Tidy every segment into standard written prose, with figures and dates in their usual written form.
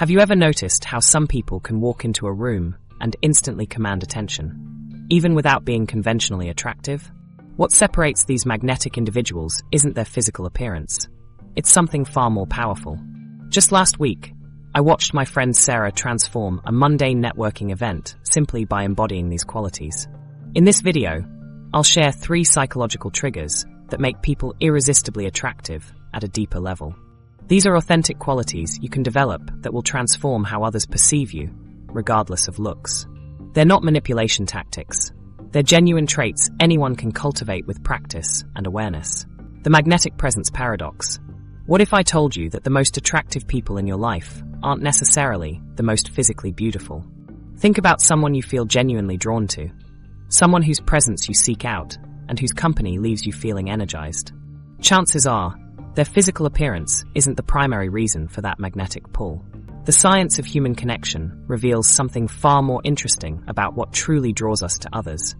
Have you ever noticed how some people can walk into a room and instantly command attention, even without being conventionally attractive? What separates these magnetic individuals isn't their physical appearance. It's something far more powerful. Just last week, I watched my friend Sarah transform a mundane networking event simply by embodying these qualities. In this video, I'll share 3 psychological triggers that make people irresistibly attractive at a deeper level. These are authentic qualities you can develop that will transform how others perceive you, regardless of looks. They're not manipulation tactics. They're genuine traits anyone can cultivate with practice and awareness. The magnetic presence paradox. What if I told you that the most attractive people in your life aren't necessarily the most physically beautiful? Think about someone you feel genuinely drawn to. Someone whose presence you seek out and whose company leaves you feeling energized. Chances are, their physical appearance isn't the primary reason for that magnetic pull. The science of human connection reveals something far more interesting about what truly draws us to others.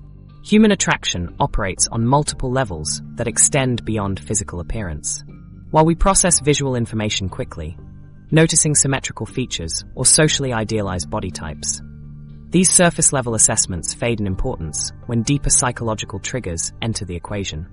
Human attraction operates on multiple levels that extend beyond physical appearance. While we process visual information quickly, noticing symmetrical features or socially idealized body types, these surface-level assessments fade in importance when deeper psychological triggers enter the equation.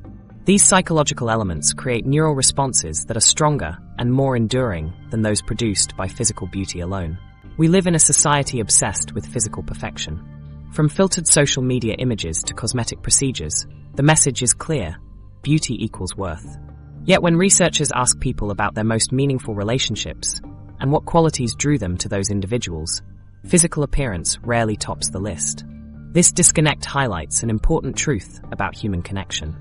These psychological elements create neural responses that are stronger and more enduring than those produced by physical beauty alone. We live in a society obsessed with physical perfection. From filtered social media images to cosmetic procedures, the message is clear: beauty equals worth. Yet when researchers ask people about their most meaningful relationships and what qualities drew them to those individuals, physical appearance rarely tops the list. This disconnect highlights an important truth about human connection.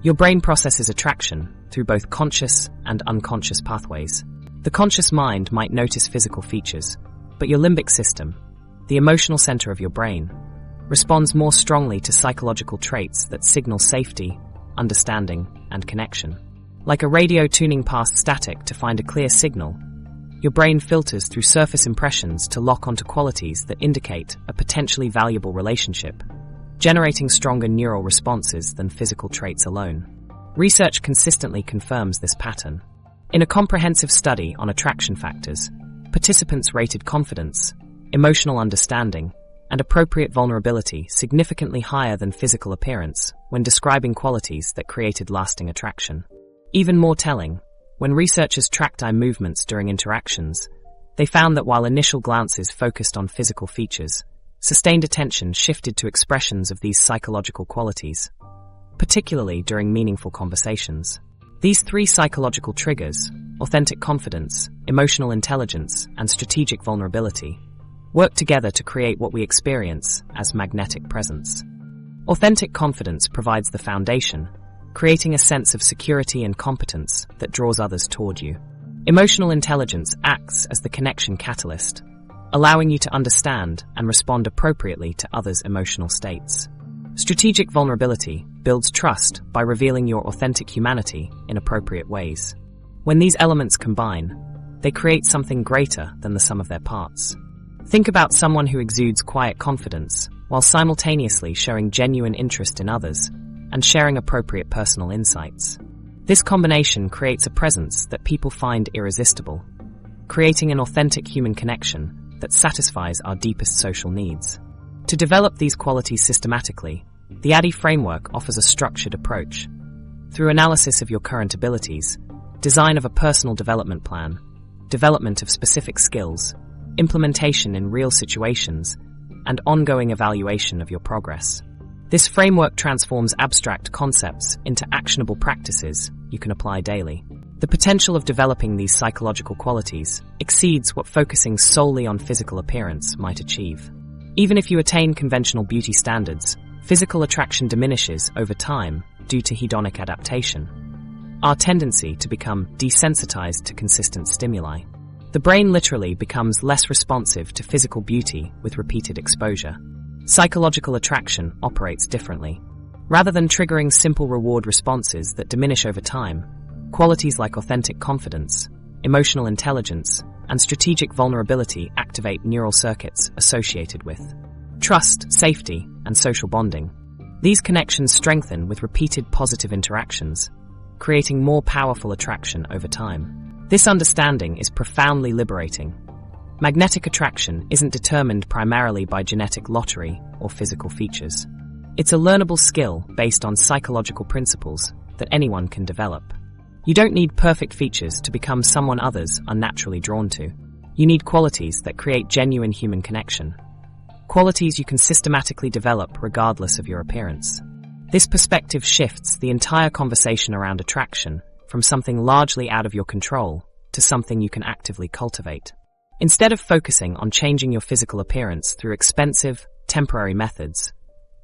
Your brain processes attraction through both conscious and unconscious pathways. The conscious mind might notice physical features, but your limbic system, the emotional center of your brain, responds more strongly to psychological traits that signal safety, understanding, and connection. Like a radio tuning past static to find a clear signal, your brain filters through surface impressions to lock onto qualities that indicate a potentially valuable relationship, generating stronger neural responses than physical traits alone. Research consistently confirms this pattern. In a comprehensive study on attraction factors, participants rated confidence, emotional understanding, and appropriate vulnerability significantly higher than physical appearance when describing qualities that created lasting attraction. Even more telling, when researchers tracked eye movements during interactions, they found that while initial glances focused on physical features, sustained attention shifted to expressions of these psychological qualities, particularly during meaningful conversations. These 3 psychological triggers, authentic confidence, emotional intelligence, and strategic vulnerability, work together to create what we experience as magnetic presence. Authentic confidence provides the foundation, creating a sense of security and competence that draws others toward you. Emotional intelligence acts as the connection catalyst, allowing you to understand and respond appropriately to others' emotional states. Strategic vulnerability builds trust by revealing your authentic humanity in appropriate ways. When these elements combine, they create something greater than the sum of their parts. Think about someone who exudes quiet confidence while simultaneously showing genuine interest in others and sharing appropriate personal insights. This combination creates a presence that people find irresistible, creating an authentic human connection that satisfies our deepest social needs. To develop these qualities systematically, the ADDI framework offers a structured approach. Through analysis of your current abilities, design of a personal development plan, development of specific skills, implementation in real situations, and ongoing evaluation of your progress. This framework transforms abstract concepts into actionable practices you can apply daily. The potential of developing these psychological qualities exceeds what focusing solely on physical appearance might achieve. Even if you attain conventional beauty standards, physical attraction diminishes over time due to hedonic adaptation, our tendency to become desensitized to consistent stimuli. The brain literally becomes less responsive to physical beauty with repeated exposure. Psychological attraction operates differently. Rather than triggering simple reward responses that diminish over time, qualities like authentic confidence, emotional intelligence, and strategic vulnerability activate neural circuits associated with trust, safety, and social bonding. These connections strengthen with repeated positive interactions, creating more powerful attraction over time. This understanding is profoundly liberating. Magnetic attraction isn't determined primarily by genetic lottery or physical features. It's a learnable skill based on psychological principles that anyone can develop. You don't need perfect features to become someone others are naturally drawn to. You need qualities that create genuine human connection. Qualities you can systematically develop regardless of your appearance. This perspective shifts the entire conversation around attraction from something largely out of your control to something you can actively cultivate. Instead of focusing on changing your physical appearance through expensive, temporary methods,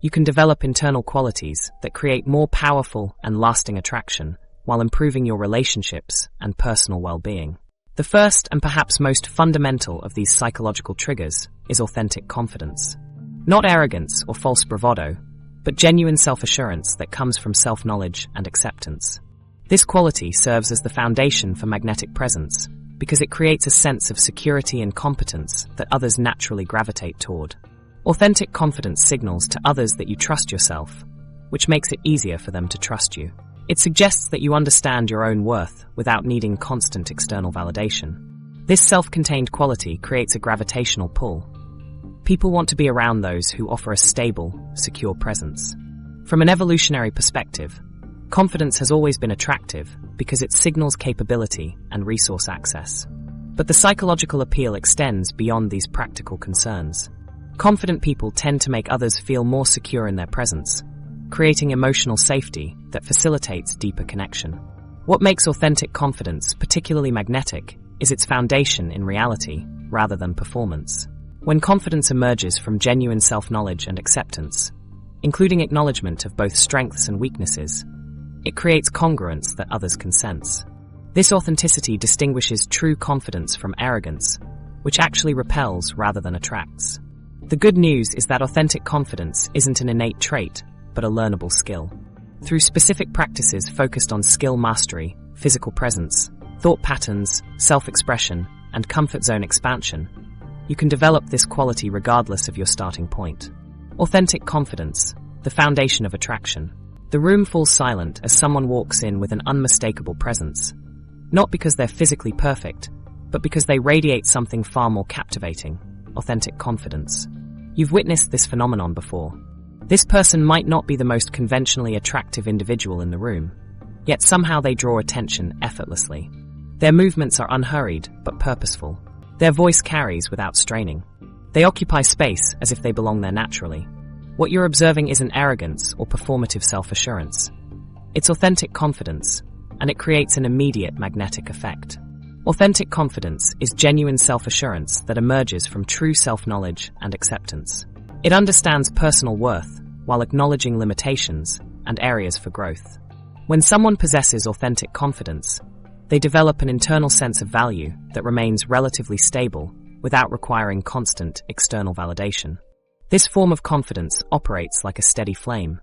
you can develop internal qualities that create more powerful and lasting attraction while improving your relationships and personal well-being. The first and perhaps most fundamental of these psychological triggers is authentic confidence. Not arrogance or false bravado, but genuine self-assurance that comes from self-knowledge and acceptance. This quality serves as the foundation for magnetic presence because it creates a sense of security and competence that others naturally gravitate toward. Authentic confidence signals to others that you trust yourself, which makes it easier for them to trust you. It suggests that you understand your own worth without needing constant external validation. This self-contained quality creates a gravitational pull. People want to be around those who offer a stable, secure presence. From an evolutionary perspective, confidence has always been attractive because it signals capability and resource access. But the psychological appeal extends beyond these practical concerns. Confident people tend to make others feel more secure in their presence, creating emotional safety that facilitates deeper connection. What makes authentic confidence particularly magnetic is its foundation in reality rather than performance. When confidence emerges from genuine self-knowledge and acceptance, including acknowledgement of both strengths and weaknesses, it creates congruence that others can sense. This authenticity distinguishes true confidence from arrogance, which actually repels rather than attracts. The good news is that authentic confidence isn't an innate trait, but a learnable skill. Through specific practices focused on skill mastery, physical presence, thought patterns, self-expression, and comfort zone expansion, you can develop this quality regardless of your starting point. Authentic confidence, the foundation of attraction. The room falls silent as someone walks in with an unmistakable presence, not because they're physically perfect, but because they radiate something far more captivating: authentic confidence. You've witnessed this phenomenon before. This person might not be the most conventionally attractive individual in the room, yet somehow they draw attention effortlessly. Their movements are unhurried but purposeful. Their voice carries without straining. They occupy space as if they belong there naturally. What you're observing isn't arrogance or performative self-assurance. It's authentic confidence, and it creates an immediate magnetic effect. Authentic confidence is genuine self-assurance that emerges from true self-knowledge and acceptance. It understands personal worth while acknowledging limitations and areas for growth. When someone possesses authentic confidence, they develop an internal sense of value that remains relatively stable without requiring constant external validation. This form of confidence operates like a steady flame,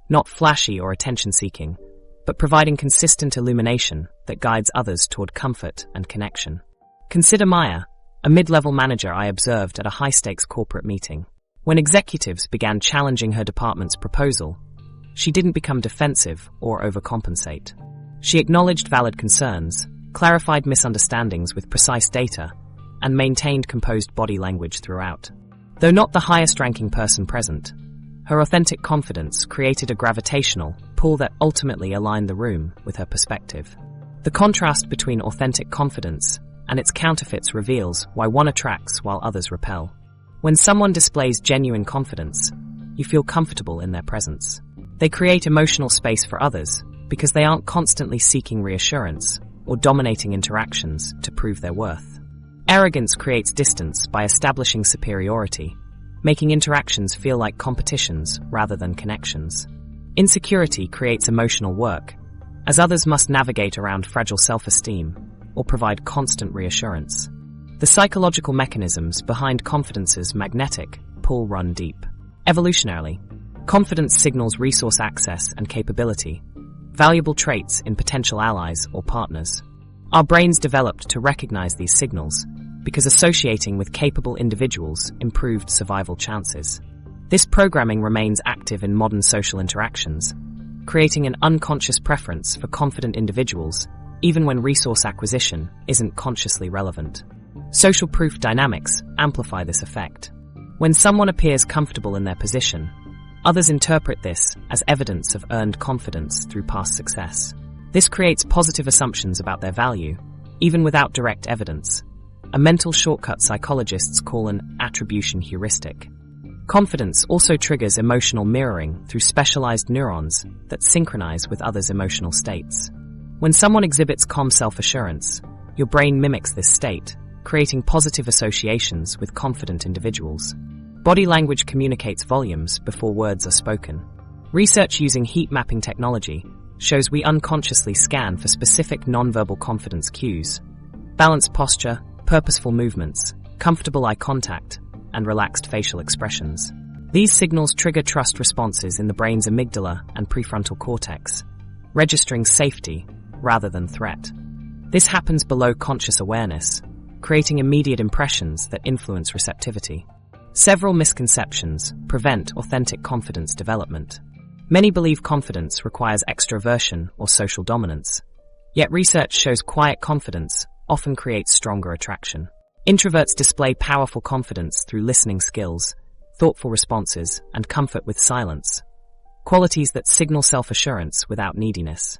not flashy or attention-seeking, but providing consistent illumination that guides others toward comfort and connection. Consider Maya, a mid-level manager I observed at a high-stakes corporate meeting. When executives began challenging her department's proposal, she didn't become defensive or overcompensate. She acknowledged valid concerns, clarified misunderstandings with precise data, and maintained composed body language throughout. Though not the highest-ranking person present, her authentic confidence created a gravitational pull that ultimately aligned the room with her perspective. The contrast between authentic confidence and its counterfeits reveals why one attracts while others repel. When someone displays genuine confidence, you feel comfortable in their presence. They create emotional space for others because they aren't constantly seeking reassurance or dominating interactions to prove their worth. Arrogance creates distance by establishing superiority, making interactions feel like competitions rather than connections. Insecurity creates emotional work, as others must navigate around fragile self-esteem or provide constant reassurance. The psychological mechanisms behind confidence's magnetic pull run deep. Evolutionarily, confidence signals resource access and capability, valuable traits in potential allies or partners. Our brains developed to recognize these signals because associating with capable individuals improved survival chances. This programming remains active in modern social interactions, creating an unconscious preference for confident individuals even when resource acquisition isn't consciously relevant. Social proof dynamics amplify this effect. When someone appears comfortable in their position, others interpret this as evidence of earned confidence through past success. This creates positive assumptions about their value, even without direct evidence, a mental shortcut psychologists call an attribution heuristic. Confidence also triggers emotional mirroring through specialized neurons that synchronize with others' emotional states. When someone exhibits calm self-assurance, your brain mimics this state, creating positive associations with confident individuals. Body language communicates volumes before words are spoken. Research using heat mapping technology shows we unconsciously scan for specific nonverbal confidence cues: balanced posture, purposeful movements, comfortable eye contact, and relaxed facial expressions. These signals trigger trust responses in the brain's amygdala and prefrontal cortex, registering safety rather than threat. This happens below conscious awareness, creating immediate impressions that influence receptivity. Several misconceptions prevent authentic confidence development. Many believe confidence requires extroversion or social dominance, yet research shows quiet confidence often creates stronger attraction. Introverts display powerful confidence through listening skills, thoughtful responses, and comfort with silence, qualities that signal self-assurance without neediness.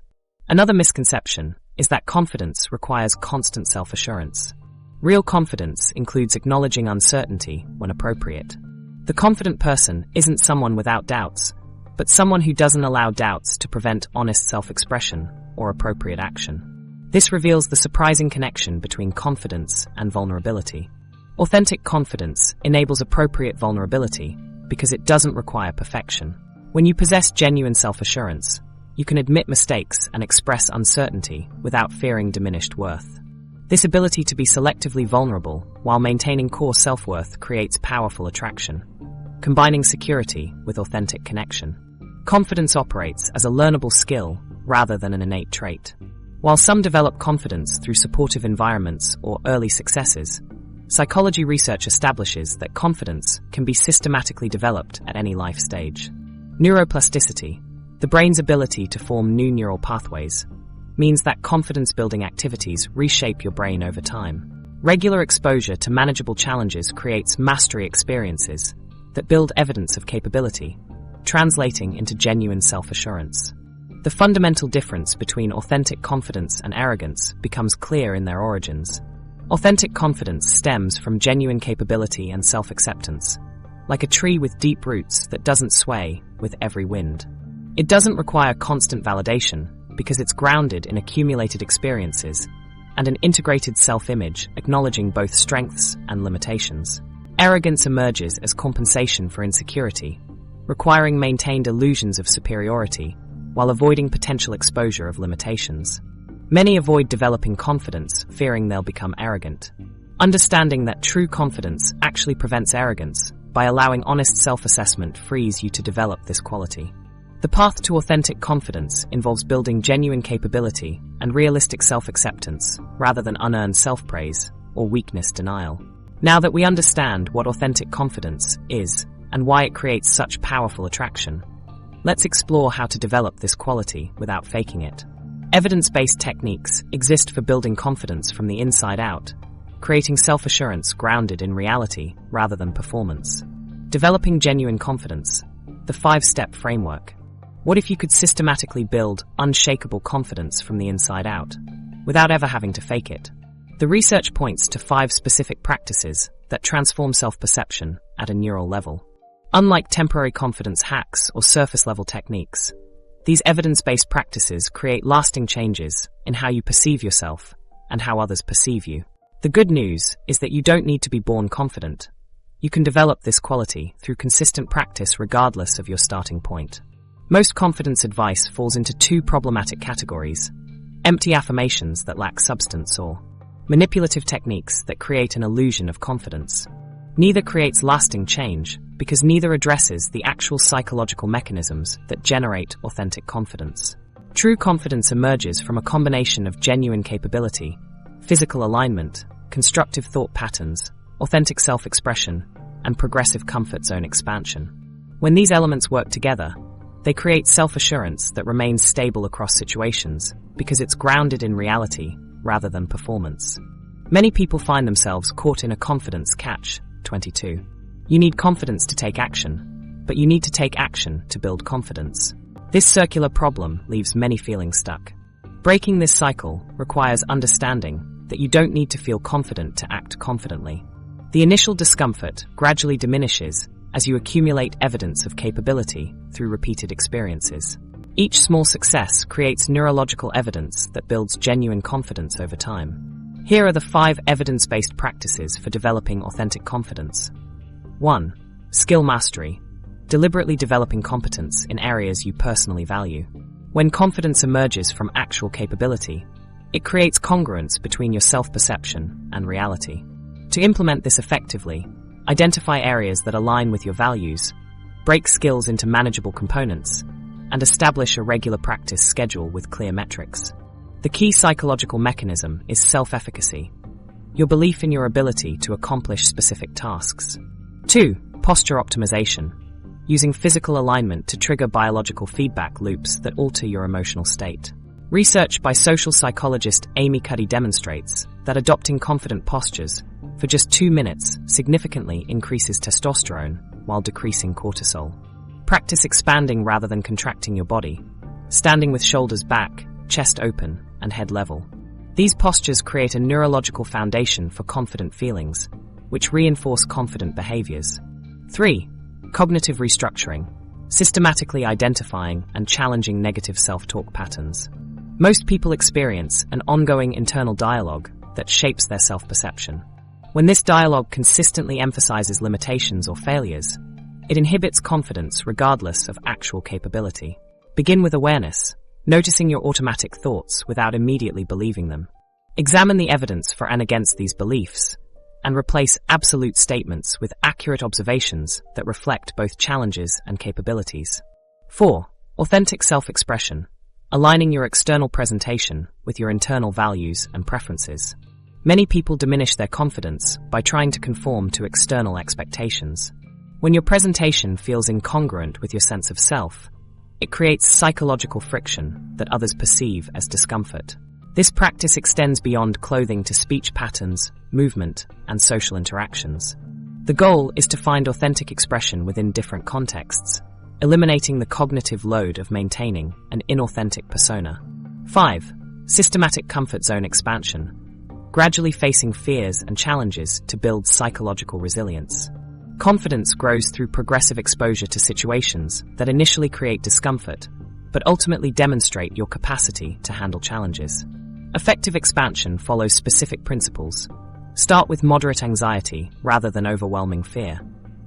Another misconception is that confidence requires constant self-assurance. Real confidence includes acknowledging uncertainty when appropriate. The confident person isn't someone without doubts, but someone who doesn't allow doubts to prevent honest self-expression or appropriate action. This reveals the surprising connection between confidence and vulnerability. Authentic confidence enables appropriate vulnerability because it doesn't require perfection. When you possess genuine self-assurance, you can admit mistakes and express uncertainty without fearing diminished worth. This ability to be selectively vulnerable while maintaining core self-worth creates powerful attraction, combining security with authentic connection. Confidence operates as a learnable skill rather than an innate trait. While some develop confidence through supportive environments or early successes, psychology research establishes that confidence can be systematically developed at any life stage. Neuroplasticity, the brain's ability to form new neural pathways, means that confidence-building activities reshape your brain over time. Regular exposure to manageable challenges creates mastery experiences that build evidence of capability, translating into genuine self-assurance. The fundamental difference between authentic confidence and arrogance becomes clear in their origins. Authentic confidence stems from genuine capability and self-acceptance, like a tree with deep roots that doesn't sway with every wind. It doesn't require constant validation because it's grounded in accumulated experiences and an integrated self-image acknowledging both strengths and limitations. Arrogance emerges as compensation for insecurity, requiring maintained illusions of superiority while avoiding potential exposure of limitations. Many avoid developing confidence, fearing they'll become arrogant. Understanding that true confidence actually prevents arrogance by allowing honest self-assessment frees you to develop this quality. The path to authentic confidence involves building genuine capability and realistic self-acceptance rather than unearned self-praise or weakness denial. Now that we understand what authentic confidence is and why it creates such powerful attraction, let's explore how to develop this quality without faking it. Evidence-based techniques exist for building confidence from the inside out, creating self-assurance grounded in reality rather than performance. Developing genuine confidence, the 5-step framework. What if you could systematically build unshakable confidence from the inside out, without ever having to fake it? The research points to 5 specific practices that transform self-perception at a neural level. Unlike temporary confidence hacks or surface-level techniques, these evidence-based practices create lasting changes in how you perceive yourself and how others perceive you. The good news is that you don't need to be born confident. You can develop this quality through consistent practice regardless of your starting point. Most confidence advice falls into 2 problematic categories: empty affirmations that lack substance or manipulative techniques that create an illusion of confidence. Neither creates lasting change because neither addresses the actual psychological mechanisms that generate authentic confidence. True confidence emerges from a combination of genuine capability, physical alignment, constructive thought patterns, authentic self-expression, and progressive comfort zone expansion. When these elements work together, they create self-assurance that remains stable across situations because it's grounded in reality rather than performance. Many people find themselves caught in a confidence catch-22. You need confidence to take action, but you need to take action to build confidence. This circular problem leaves many feeling stuck. Breaking this cycle requires understanding that you don't need to feel confident to act confidently. The initial discomfort gradually diminishes as you accumulate evidence of capability through repeated experiences. Each small success creates neurological evidence that builds genuine confidence over time. Here are the 5 evidence-based practices for developing authentic confidence. 1. Skill mastery. Deliberately developing competence in areas you personally value. When confidence emerges from actual capability, it creates congruence between your self-perception and reality. To implement this effectively, identify areas that align with your values, break skills into manageable components, and establish a regular practice schedule with clear metrics. The key psychological mechanism is self-efficacy, your belief in your ability to accomplish specific tasks. 2. Posture optimization. Using physical alignment to trigger biological feedback loops that alter your emotional state. Research by social psychologist Amy Cuddy demonstrates that adopting confident postures for just 2 minutes significantly increases testosterone while decreasing cortisol. Practice expanding rather than contracting your body, standing with shoulders back, chest open, and head level. These postures create a neurological foundation for confident feelings, which reinforce confident behaviors. 3. Cognitive restructuring. Systematically identifying and challenging negative self-talk patterns. Most people experience an ongoing internal dialogue that shapes their self-perception. When this dialogue consistently emphasizes limitations or failures, it inhibits confidence regardless of actual capability. Begin with awareness, noticing your automatic thoughts without immediately believing them. Examine the evidence for and against these beliefs, and replace absolute statements with accurate observations that reflect both challenges and capabilities. 4. Authentic self-expression. Aligning your external presentation with your internal values and preferences. Many people diminish their confidence by trying to conform to external expectations. When your presentation feels incongruent with your sense of self, it creates psychological friction that others perceive as discomfort. This practice extends beyond clothing to speech patterns, movement, and social interactions. The goal is to find authentic expression within different contexts, eliminating the cognitive load of maintaining an inauthentic persona. 5. Systematic comfort zone expansion. Gradually facing fears and challenges to build psychological resilience. Confidence grows through progressive exposure to situations that initially create discomfort, but ultimately demonstrate your capacity to handle challenges. Effective expansion follows specific principles. Start with moderate anxiety rather than overwhelming fear.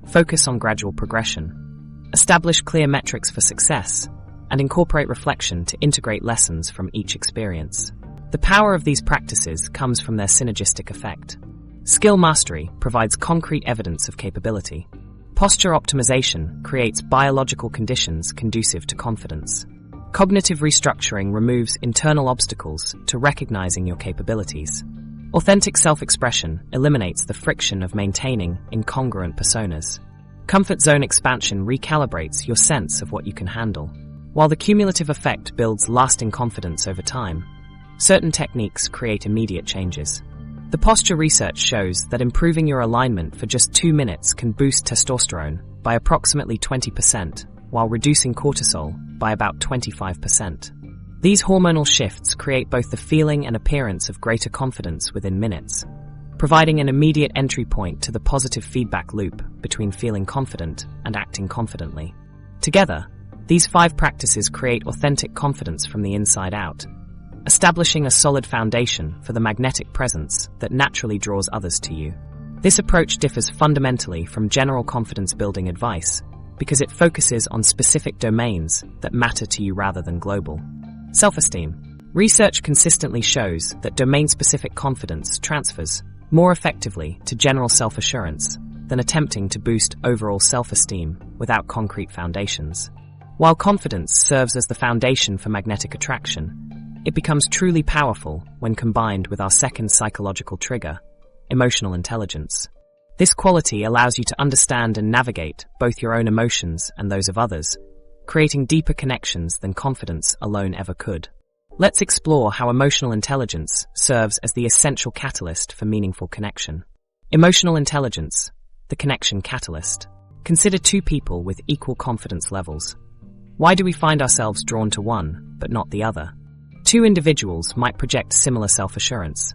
Focus on gradual progression. Establish clear metrics for success, and incorporate reflection to integrate lessons from each experience. The power of these practices comes from their synergistic effect. Skill mastery provides concrete evidence of capability. Posture optimization creates biological conditions conducive to confidence. Cognitive restructuring removes internal obstacles to recognizing your capabilities. Authentic self-expression eliminates the friction of maintaining incongruent personas. Comfort zone expansion recalibrates your sense of what you can handle. While the cumulative effect builds lasting confidence over time, certain techniques create immediate changes. The posture research shows that improving your alignment for just 2 minutes can boost testosterone by approximately 20%, while reducing cortisol by about 25%. These hormonal shifts create both the feeling and appearance of greater confidence within minutes, providing an immediate entry point to the positive feedback loop between feeling confident and acting confidently. Together, these 5 practices create authentic confidence from the inside out, establishing a solid foundation for the magnetic presence that naturally draws others to you. This approach differs fundamentally from general confidence-building advice because it focuses on specific domains that matter to you rather than global. Self-esteem. Research consistently shows that domain-specific confidence transfers more effectively to general self-assurance than attempting to boost overall self-esteem without concrete foundations. While confidence serves as the foundation for magnetic attraction, it becomes truly powerful when combined with our second psychological trigger, emotional intelligence. This quality allows you to understand and navigate both your own emotions and those of others, creating deeper connections than confidence alone ever could. Let's explore how emotional intelligence serves as the essential catalyst for meaningful connection. Emotional intelligence, the connection catalyst. Consider two people with equal confidence levels. Why do we find ourselves drawn to one, but not the other? Two individuals might project similar self-assurance,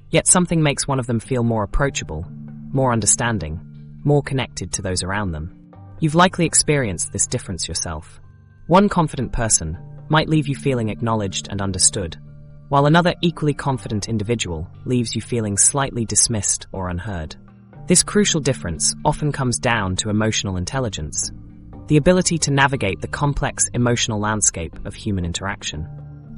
yet something makes one of them feel more approachable, more understanding, more connected to those around them. You've likely experienced this difference yourself. One confident person might leave you feeling acknowledged and understood, while another equally confident individual leaves you feeling slightly dismissed or unheard. This crucial difference often comes down to emotional intelligence, the ability to navigate the complex emotional landscape of human interaction.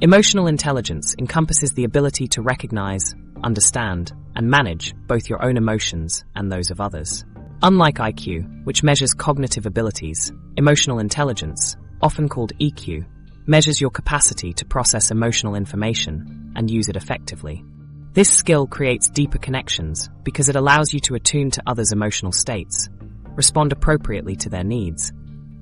Emotional intelligence encompasses the ability to recognize, understand, and manage both your own emotions and those of others. Unlike IQ, which measures cognitive abilities, emotional intelligence, often called EQ, measures your capacity to process emotional information and use it effectively. This skill creates deeper connections because it allows you to attune to others' emotional states, respond appropriately to their needs,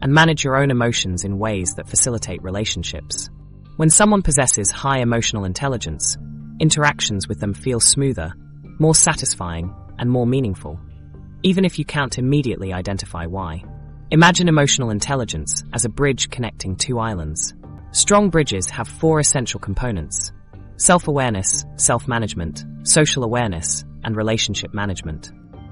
and manage your own emotions in ways that facilitate relationships. When someone possesses high emotional intelligence, interactions with them feel smoother, more satisfying, and more meaningful, even if you can't immediately identify why. Imagine emotional intelligence as a bridge connecting two islands. Strong bridges have four essential components: self-awareness, self-management, social awareness, and relationship management.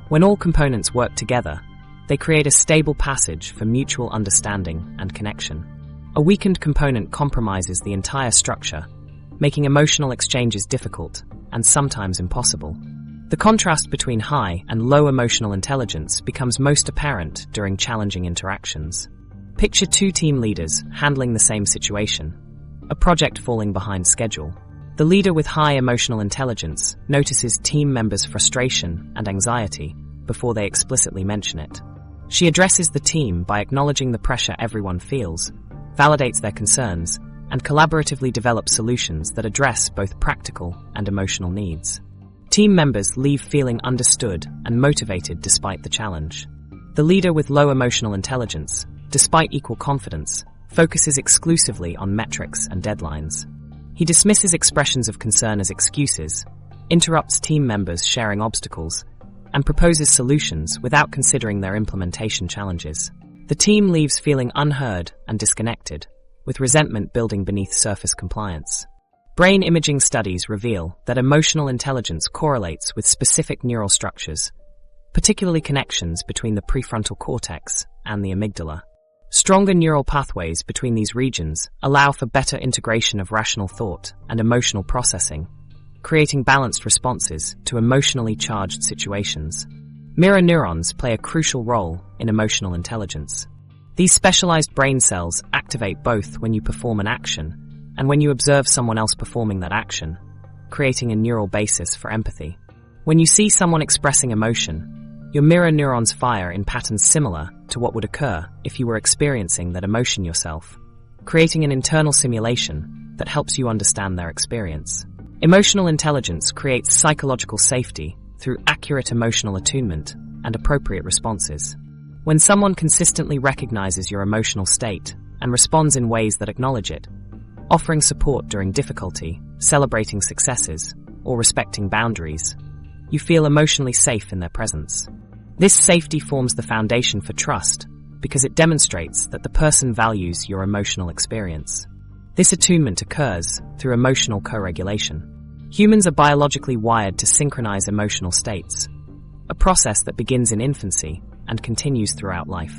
When all components work together, they create a stable passage for mutual understanding and connection. A weakened component compromises the entire structure, making emotional exchanges difficult and sometimes impossible. The contrast between high and low emotional intelligence becomes most apparent during challenging interactions. Picture two team leaders handling the same situation, a project falling behind schedule. The leader with high emotional intelligence notices team members' frustration and anxiety before they explicitly mention it. She addresses the team by acknowledging the pressure everyone feels, validates their concerns, and collaboratively develops solutions that address both practical and emotional needs. Team members leave feeling understood and motivated despite the challenge. The leader with low emotional intelligence, despite equal confidence, focuses exclusively on metrics and deadlines. He dismisses expressions of concern as excuses, interrupts team members sharing obstacles, and proposes solutions without considering their implementation challenges. The team leaves feeling unheard and disconnected, with resentment building beneath surface compliance. Brain imaging studies reveal that emotional intelligence correlates with specific neural structures, particularly connections between the prefrontal cortex and the amygdala. Stronger neural pathways between these regions allow for better integration of rational thought and emotional processing, creating balanced responses to emotionally charged situations. Mirror neurons play a crucial role in emotional intelligence. These specialized brain cells activate both when you perform an action and when you observe someone else performing that action, creating a neural basis for empathy. When you see someone expressing emotion, your mirror neurons fire in patterns similar to what would occur if you were experiencing that emotion yourself, creating an internal simulation that helps you understand their experience. Emotional intelligence creates psychological safety through accurate emotional attunement and appropriate responses. When someone consistently recognizes your emotional state and responds in ways that acknowledge it, offering support during difficulty, celebrating successes, or respecting boundaries, you feel emotionally safe in their presence. This safety forms the foundation for trust because it demonstrates that the person values your emotional experience. This attunement occurs through emotional co-regulation. Humans are biologically wired to synchronize emotional states, a process that begins in infancy and continues throughout life.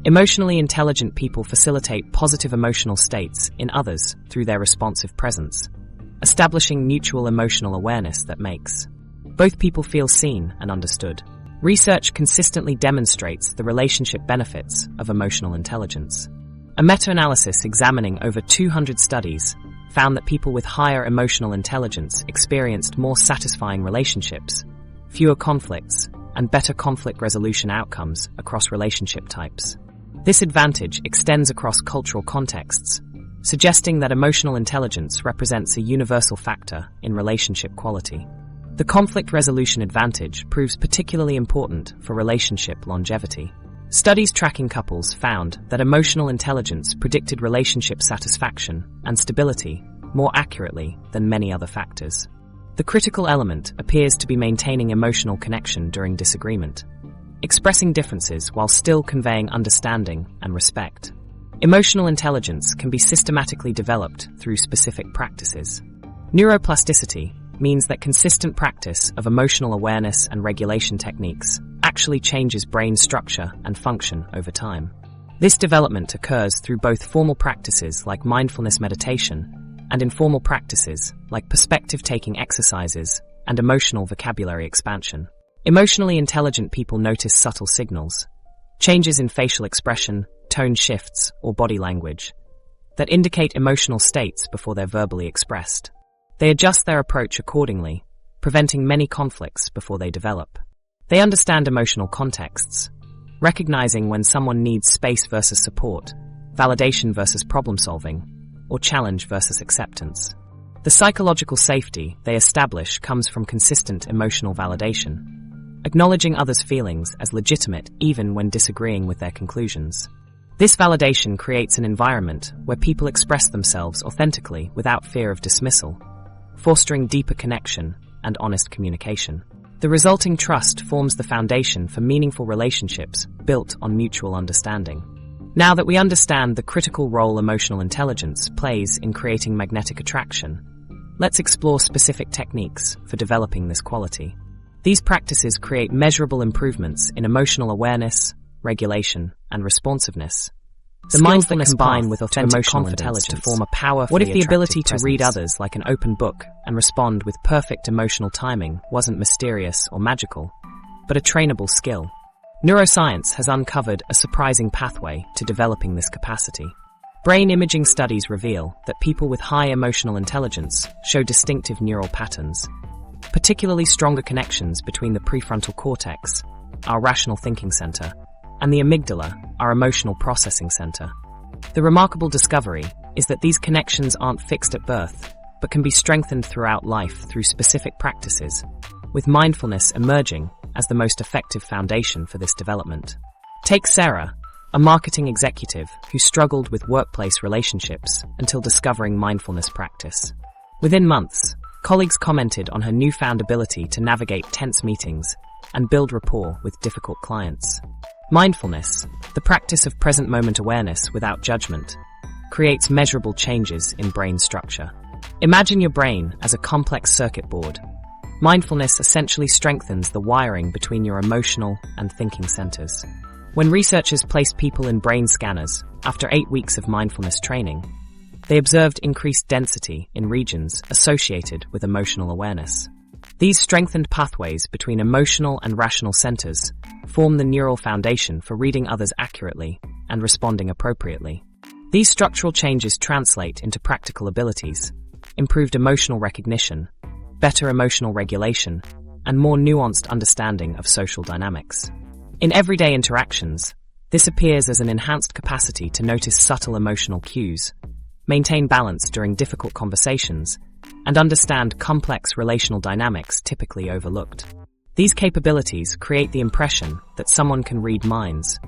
Emotionally intelligent people facilitate positive emotional states in others through their responsive presence, establishing mutual emotional awareness that makes both people feel seen and understood. Research consistently demonstrates the relationship benefits of emotional intelligence. A meta-analysis examining over 200 studies found that people with higher emotional intelligence experienced more satisfying relationships, fewer conflicts, and better conflict resolution outcomes across relationship types. This advantage extends across cultural contexts, suggesting that emotional intelligence represents a universal factor in relationship quality. The conflict resolution advantage proves particularly important for relationship longevity. Studies tracking couples found that emotional intelligence predicted relationship satisfaction and stability more accurately than many other factors. The critical element appears to be maintaining emotional connection during disagreement, expressing differences while still conveying understanding and respect. Emotional intelligence can be systematically developed through specific practices. Neuroplasticity means that consistent practice of emotional awareness and regulation techniques actually changes brain structure and function over time. This development occurs through both formal practices like mindfulness meditation and informal practices like perspective-taking exercises and emotional vocabulary expansion. Emotionally intelligent people notice subtle signals, changes in facial expression, tone shifts, or body language that indicate emotional states before they're verbally expressed. They adjust their approach accordingly, preventing many conflicts before they develop. They understand emotional contexts, recognizing when someone needs space versus support, validation versus problem-solving, or challenge versus acceptance. The psychological safety they establish comes from consistent emotional validation, acknowledging others' feelings as legitimate even when disagreeing with their conclusions. This validation creates an environment where people express themselves authentically without fear of dismissal, fostering deeper connection and honest communication. The resulting trust forms the foundation for meaningful relationships built on mutual understanding. Now that we understand the critical role emotional intelligence plays in creating magnetic attraction, let's explore specific techniques for developing this quality. These practices create measurable improvements in emotional awareness, regulation, and responsiveness. The mindfulness combine with authentic emotional intelligence to form a powerful. What if the ability to read others like an open book and respond with perfect emotional timing wasn't mysterious or magical, but a trainable skill? Neuroscience has uncovered a surprising pathway to developing this capacity. Brain imaging studies reveal that people with high emotional intelligence show distinctive neural patterns, particularly stronger connections between the prefrontal cortex, our rational thinking center, and the amygdala, our emotional processing center. The remarkable discovery is that these connections aren't fixed at birth, but can be strengthened throughout life through specific practices, with mindfulness emerging as the most effective foundation for this development. Take Sarah, a marketing executive who struggled with workplace relationships until discovering mindfulness practice. Within months, colleagues commented on her newfound ability to navigate tense meetings and build rapport with difficult clients. Mindfulness, the practice of present moment awareness without judgment, creates measurable changes in brain structure. Imagine your brain as a complex circuit board. Mindfulness essentially strengthens the wiring between your emotional and thinking centers. When researchers placed people in brain scanners after 8 weeks of mindfulness training, they observed increased density in regions associated with emotional awareness. These strengthened pathways between emotional and rational centers form the neural foundation for reading others accurately and responding appropriately. These structural changes translate into practical abilities, improved emotional recognition, better emotional regulation, and more nuanced understanding of social dynamics. In everyday interactions, this appears as an enhanced capacity to notice subtle emotional cues, maintain balance during difficult conversations, and understand complex relational dynamics typically overlooked. These capabilities create the impression that someone can read minds,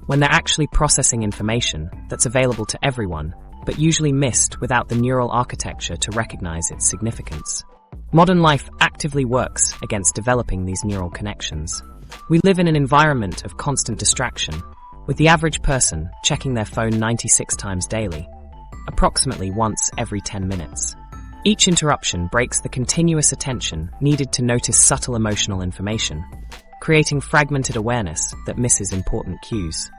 when they're actually processing information that's available to everyone, but usually missed without the neural architecture to recognize its significance. Modern life actively works against developing these neural connections. We live in an environment of constant distraction, with the average person checking their phone 96 times daily, approximately once every 10 minutes. Each interruption breaks the continuous attention needed to notice subtle emotional information, creating fragmented awareness that misses important cues.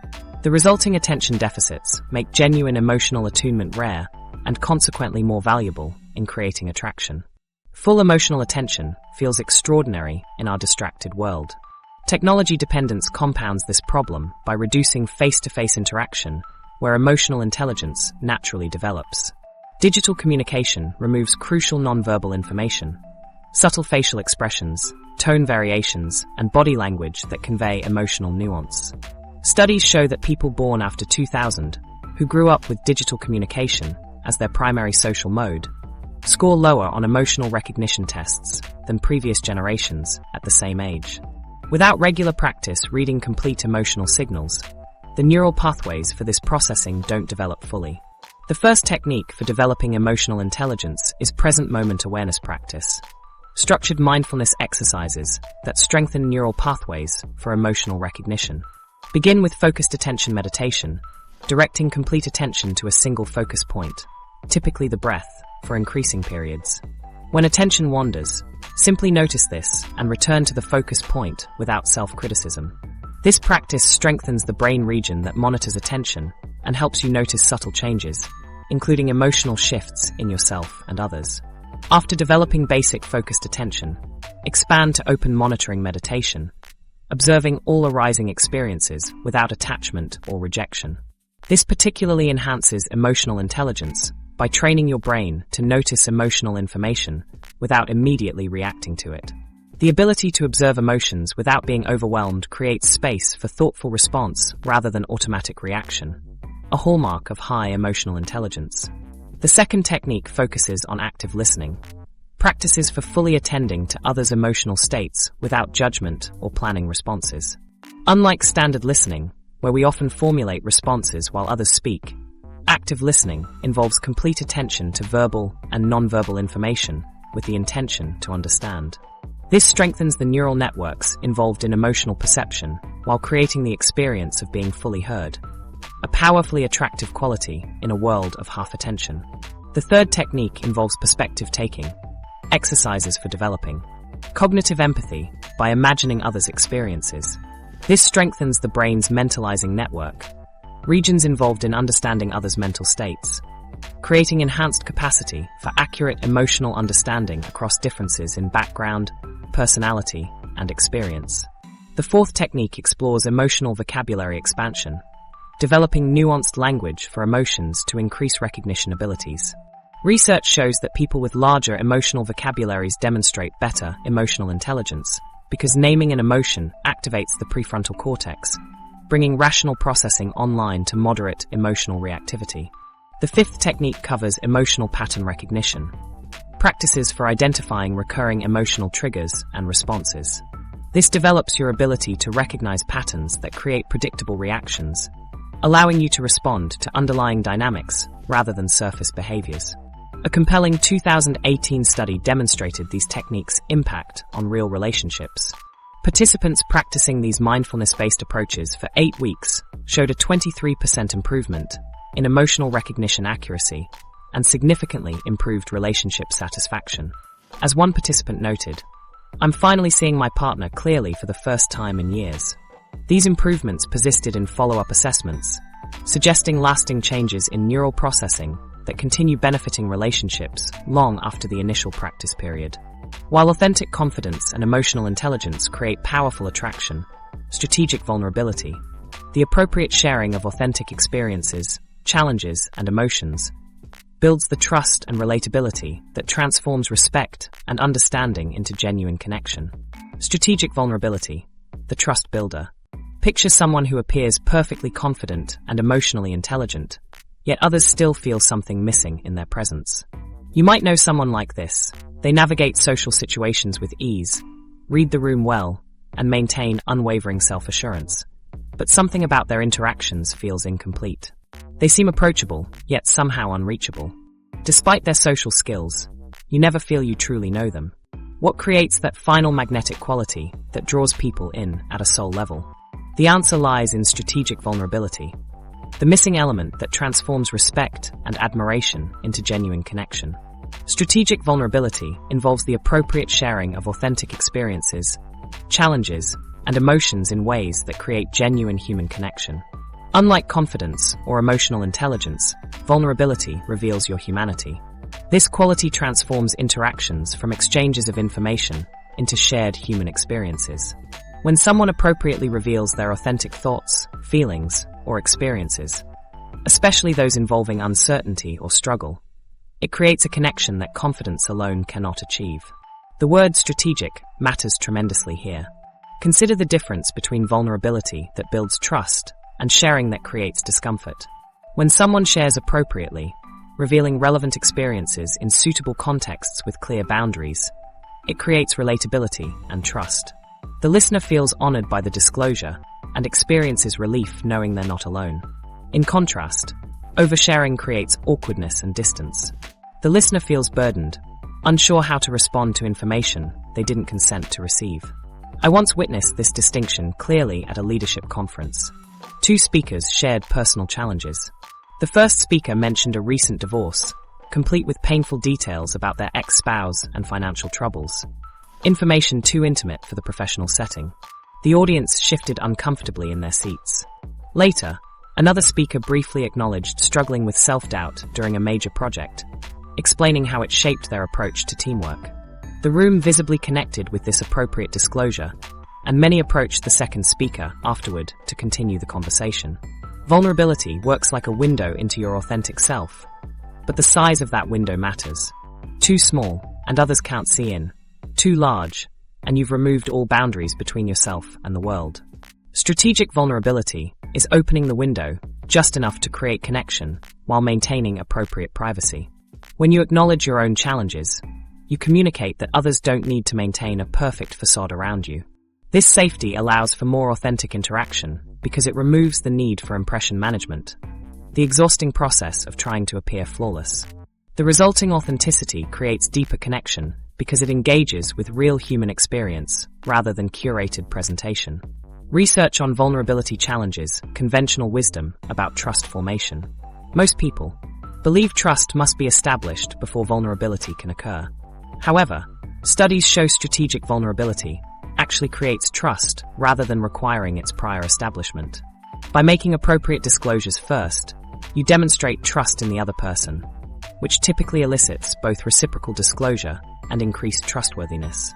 The resulting attention deficits make genuine emotional attunement rare and consequently more valuable in creating attraction. Full emotional attention feels extraordinary in our distracted world. Technology dependence compounds this problem by reducing face-to-face interaction, where emotional intelligence naturally develops. Digital communication removes crucial nonverbal information, subtle facial expressions, tone variations, and body language that convey emotional nuance. Studies show that people born after 2000, who grew up with digital communication as their primary social mode, score lower on emotional recognition tests than previous generations at the same age. Without regular practice reading complete emotional signals, the neural pathways for this processing don't develop fully. The first technique for developing emotional intelligence is present moment awareness practice. Structured mindfulness exercises that strengthen neural pathways for emotional recognition. Begin with focused attention meditation, directing complete attention to a single focus point, typically the breath, for increasing periods. When attention wanders, simply notice this and return to the focus point without self-criticism. This practice strengthens the brain region that monitors attention and helps you notice subtle changes, including emotional shifts in yourself and others. After developing basic focused attention, expand to open monitoring meditation, observing all arising experiences without attachment or rejection. This particularly enhances emotional intelligence by training your brain to notice emotional information without immediately reacting to it. The ability to observe emotions without being overwhelmed creates space for thoughtful response rather than automatic reaction, a hallmark of high emotional intelligence. The second technique focuses on active listening, practices for fully attending to others' emotional states without judgment or planning responses. Unlike standard listening, where we often formulate responses while others speak, active listening involves complete attention to verbal and nonverbal information with the intention to understand. This strengthens the neural networks involved in emotional perception while creating the experience of being fully heard, a powerfully attractive quality in a world of half attention. The third technique involves perspective taking, exercises for developing cognitive empathy by imagining others' experiences. This strengthens the brain's mentalizing network, regions involved in understanding others' mental states, creating enhanced capacity for accurate emotional understanding across differences in background, personality, and experience. The fourth technique explores emotional vocabulary expansion, developing nuanced language for emotions to increase recognition abilities. Research shows that people with larger emotional vocabularies demonstrate better emotional intelligence because naming an emotion activates the prefrontal cortex, bringing rational processing online to moderate emotional reactivity. The fifth technique covers emotional pattern recognition, practices for identifying recurring emotional triggers and responses. This develops your ability to recognize patterns that create predictable reactions, allowing you to respond to underlying dynamics rather than surface behaviors. A compelling 2018 study demonstrated these techniques' impact on real relationships. Participants practicing these mindfulness-based approaches for 8 weeks showed a 23% improvement in emotional recognition accuracy and significantly improved relationship satisfaction. As one participant noted, "I'm finally seeing my partner clearly for the first time in years." These improvements persisted in follow-up assessments, suggesting lasting changes in neural processing that continue benefiting relationships long after the initial practice period. While authentic confidence and emotional intelligence create powerful attraction, strategic vulnerability, the appropriate sharing of authentic experiences, challenges, and emotions builds the trust and relatability that transforms respect and understanding into genuine connection. Strategic vulnerability, the trust builder. Picture someone who appears perfectly confident and emotionally intelligent, yet others still feel something missing in their presence. You might know someone like this. They navigate social situations with ease, read the room well, and maintain unwavering self-assurance. But something about their interactions feels incomplete. They seem approachable, yet somehow unreachable. Despite their social skills, you never feel you truly know them. What creates that final magnetic quality that draws people in at a soul level? The answer lies in strategic vulnerability, the missing element that transforms respect and admiration into genuine connection. Strategic vulnerability involves the appropriate sharing of authentic experiences, challenges, and emotions in ways that create genuine human connection. Unlike confidence or emotional intelligence, vulnerability reveals your humanity. This quality transforms interactions from exchanges of information into shared human experiences. When someone appropriately reveals their authentic thoughts, feelings, or experiences, especially those involving uncertainty or struggle, it creates a connection that confidence alone cannot achieve. The word strategic matters tremendously here. Consider the difference between vulnerability that builds trust and sharing that creates discomfort. When someone shares appropriately, revealing relevant experiences in suitable contexts with clear boundaries, it creates relatability and trust. The listener feels honored by the disclosure and experiences relief knowing they're not alone. In contrast, Oversharing creates awkwardness and distance. The listener feels burdened, unsure how to respond to information they didn't consent to receive. I once witnessed this distinction clearly at a leadership conference. Two speakers shared personal challenges. The first speaker mentioned a recent divorce, complete with painful details about their ex-spouse and financial troubles. Information too intimate for the professional setting. The audience shifted uncomfortably in their seats. Later, another speaker briefly acknowledged struggling with self-doubt during a major project, explaining how it shaped their approach to teamwork. The room visibly connected with this appropriate disclosure, and many approached the second speaker afterward to continue the conversation. Vulnerability works like a window into your authentic self, but the size of that window matters. Too small, and others can't see in. Too large, and you've removed all boundaries between yourself and the world. Strategic vulnerability is opening the window just enough to create connection while maintaining appropriate privacy. When you acknowledge your own challenges, you communicate that others don't need to maintain a perfect facade around you. This safety allows for more authentic interaction because it removes the need for impression management, the exhausting process of trying to appear flawless. The resulting authenticity creates deeper connection because it engages with real human experience rather than curated presentation. Research on vulnerability challenges conventional wisdom about trust formation. Most people believe trust must be established before vulnerability can occur. However, studies show strategic vulnerability actually creates trust rather than requiring its prior establishment. By making appropriate disclosures first, you demonstrate trust in the other person, which typically elicits both reciprocal disclosure and increased trustworthiness.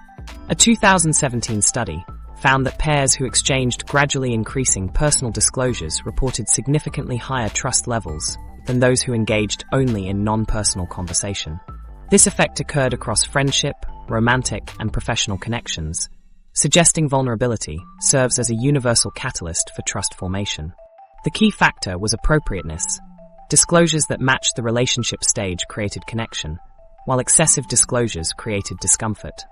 A 2017 study found that pairs who exchanged gradually increasing personal disclosures reported significantly higher trust levels than those who engaged only in non-personal conversation. This effect occurred across friendship, romantic, and professional connections, suggesting vulnerability serves as a universal catalyst for trust formation. The key factor was appropriateness. Disclosures that matched the relationship stage created connection, while excessive disclosures created discomfort.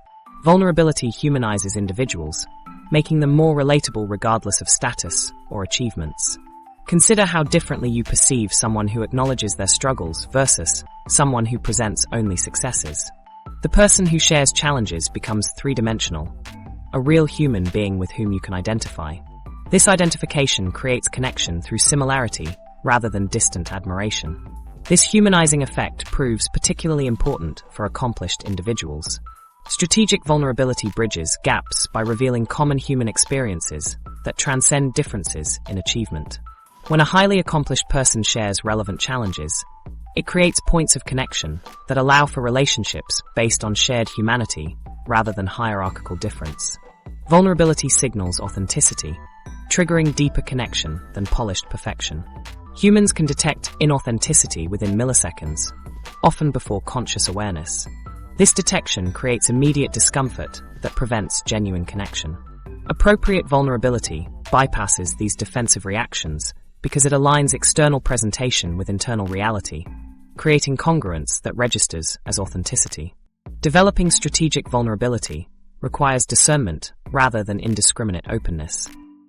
Vulnerability humanizes individuals, making them more relatable regardless of status or achievements. Consider how differently you perceive someone who acknowledges their struggles versus someone who presents only successes. The person who shares challenges becomes three-dimensional, a real human being with whom you can identify. This identification creates connection through similarity rather than distant admiration. This humanizing effect proves particularly important for accomplished individuals. Strategic vulnerability bridges gaps by revealing common human experiences that transcend differences in achievement. When a highly accomplished person shares relevant challenges, it creates points of connection that allow for relationships based on shared humanity rather than hierarchical difference. Vulnerability signals authenticity, triggering deeper connection than polished perfection. Humans can detect inauthenticity within milliseconds, often before conscious awareness. This detection creates immediate discomfort that prevents genuine connection. Appropriate vulnerability bypasses these defensive reactions because it aligns external presentation with internal reality, creating congruence that registers as authenticity. Developing strategic vulnerability requires discernment rather than indiscriminate openness.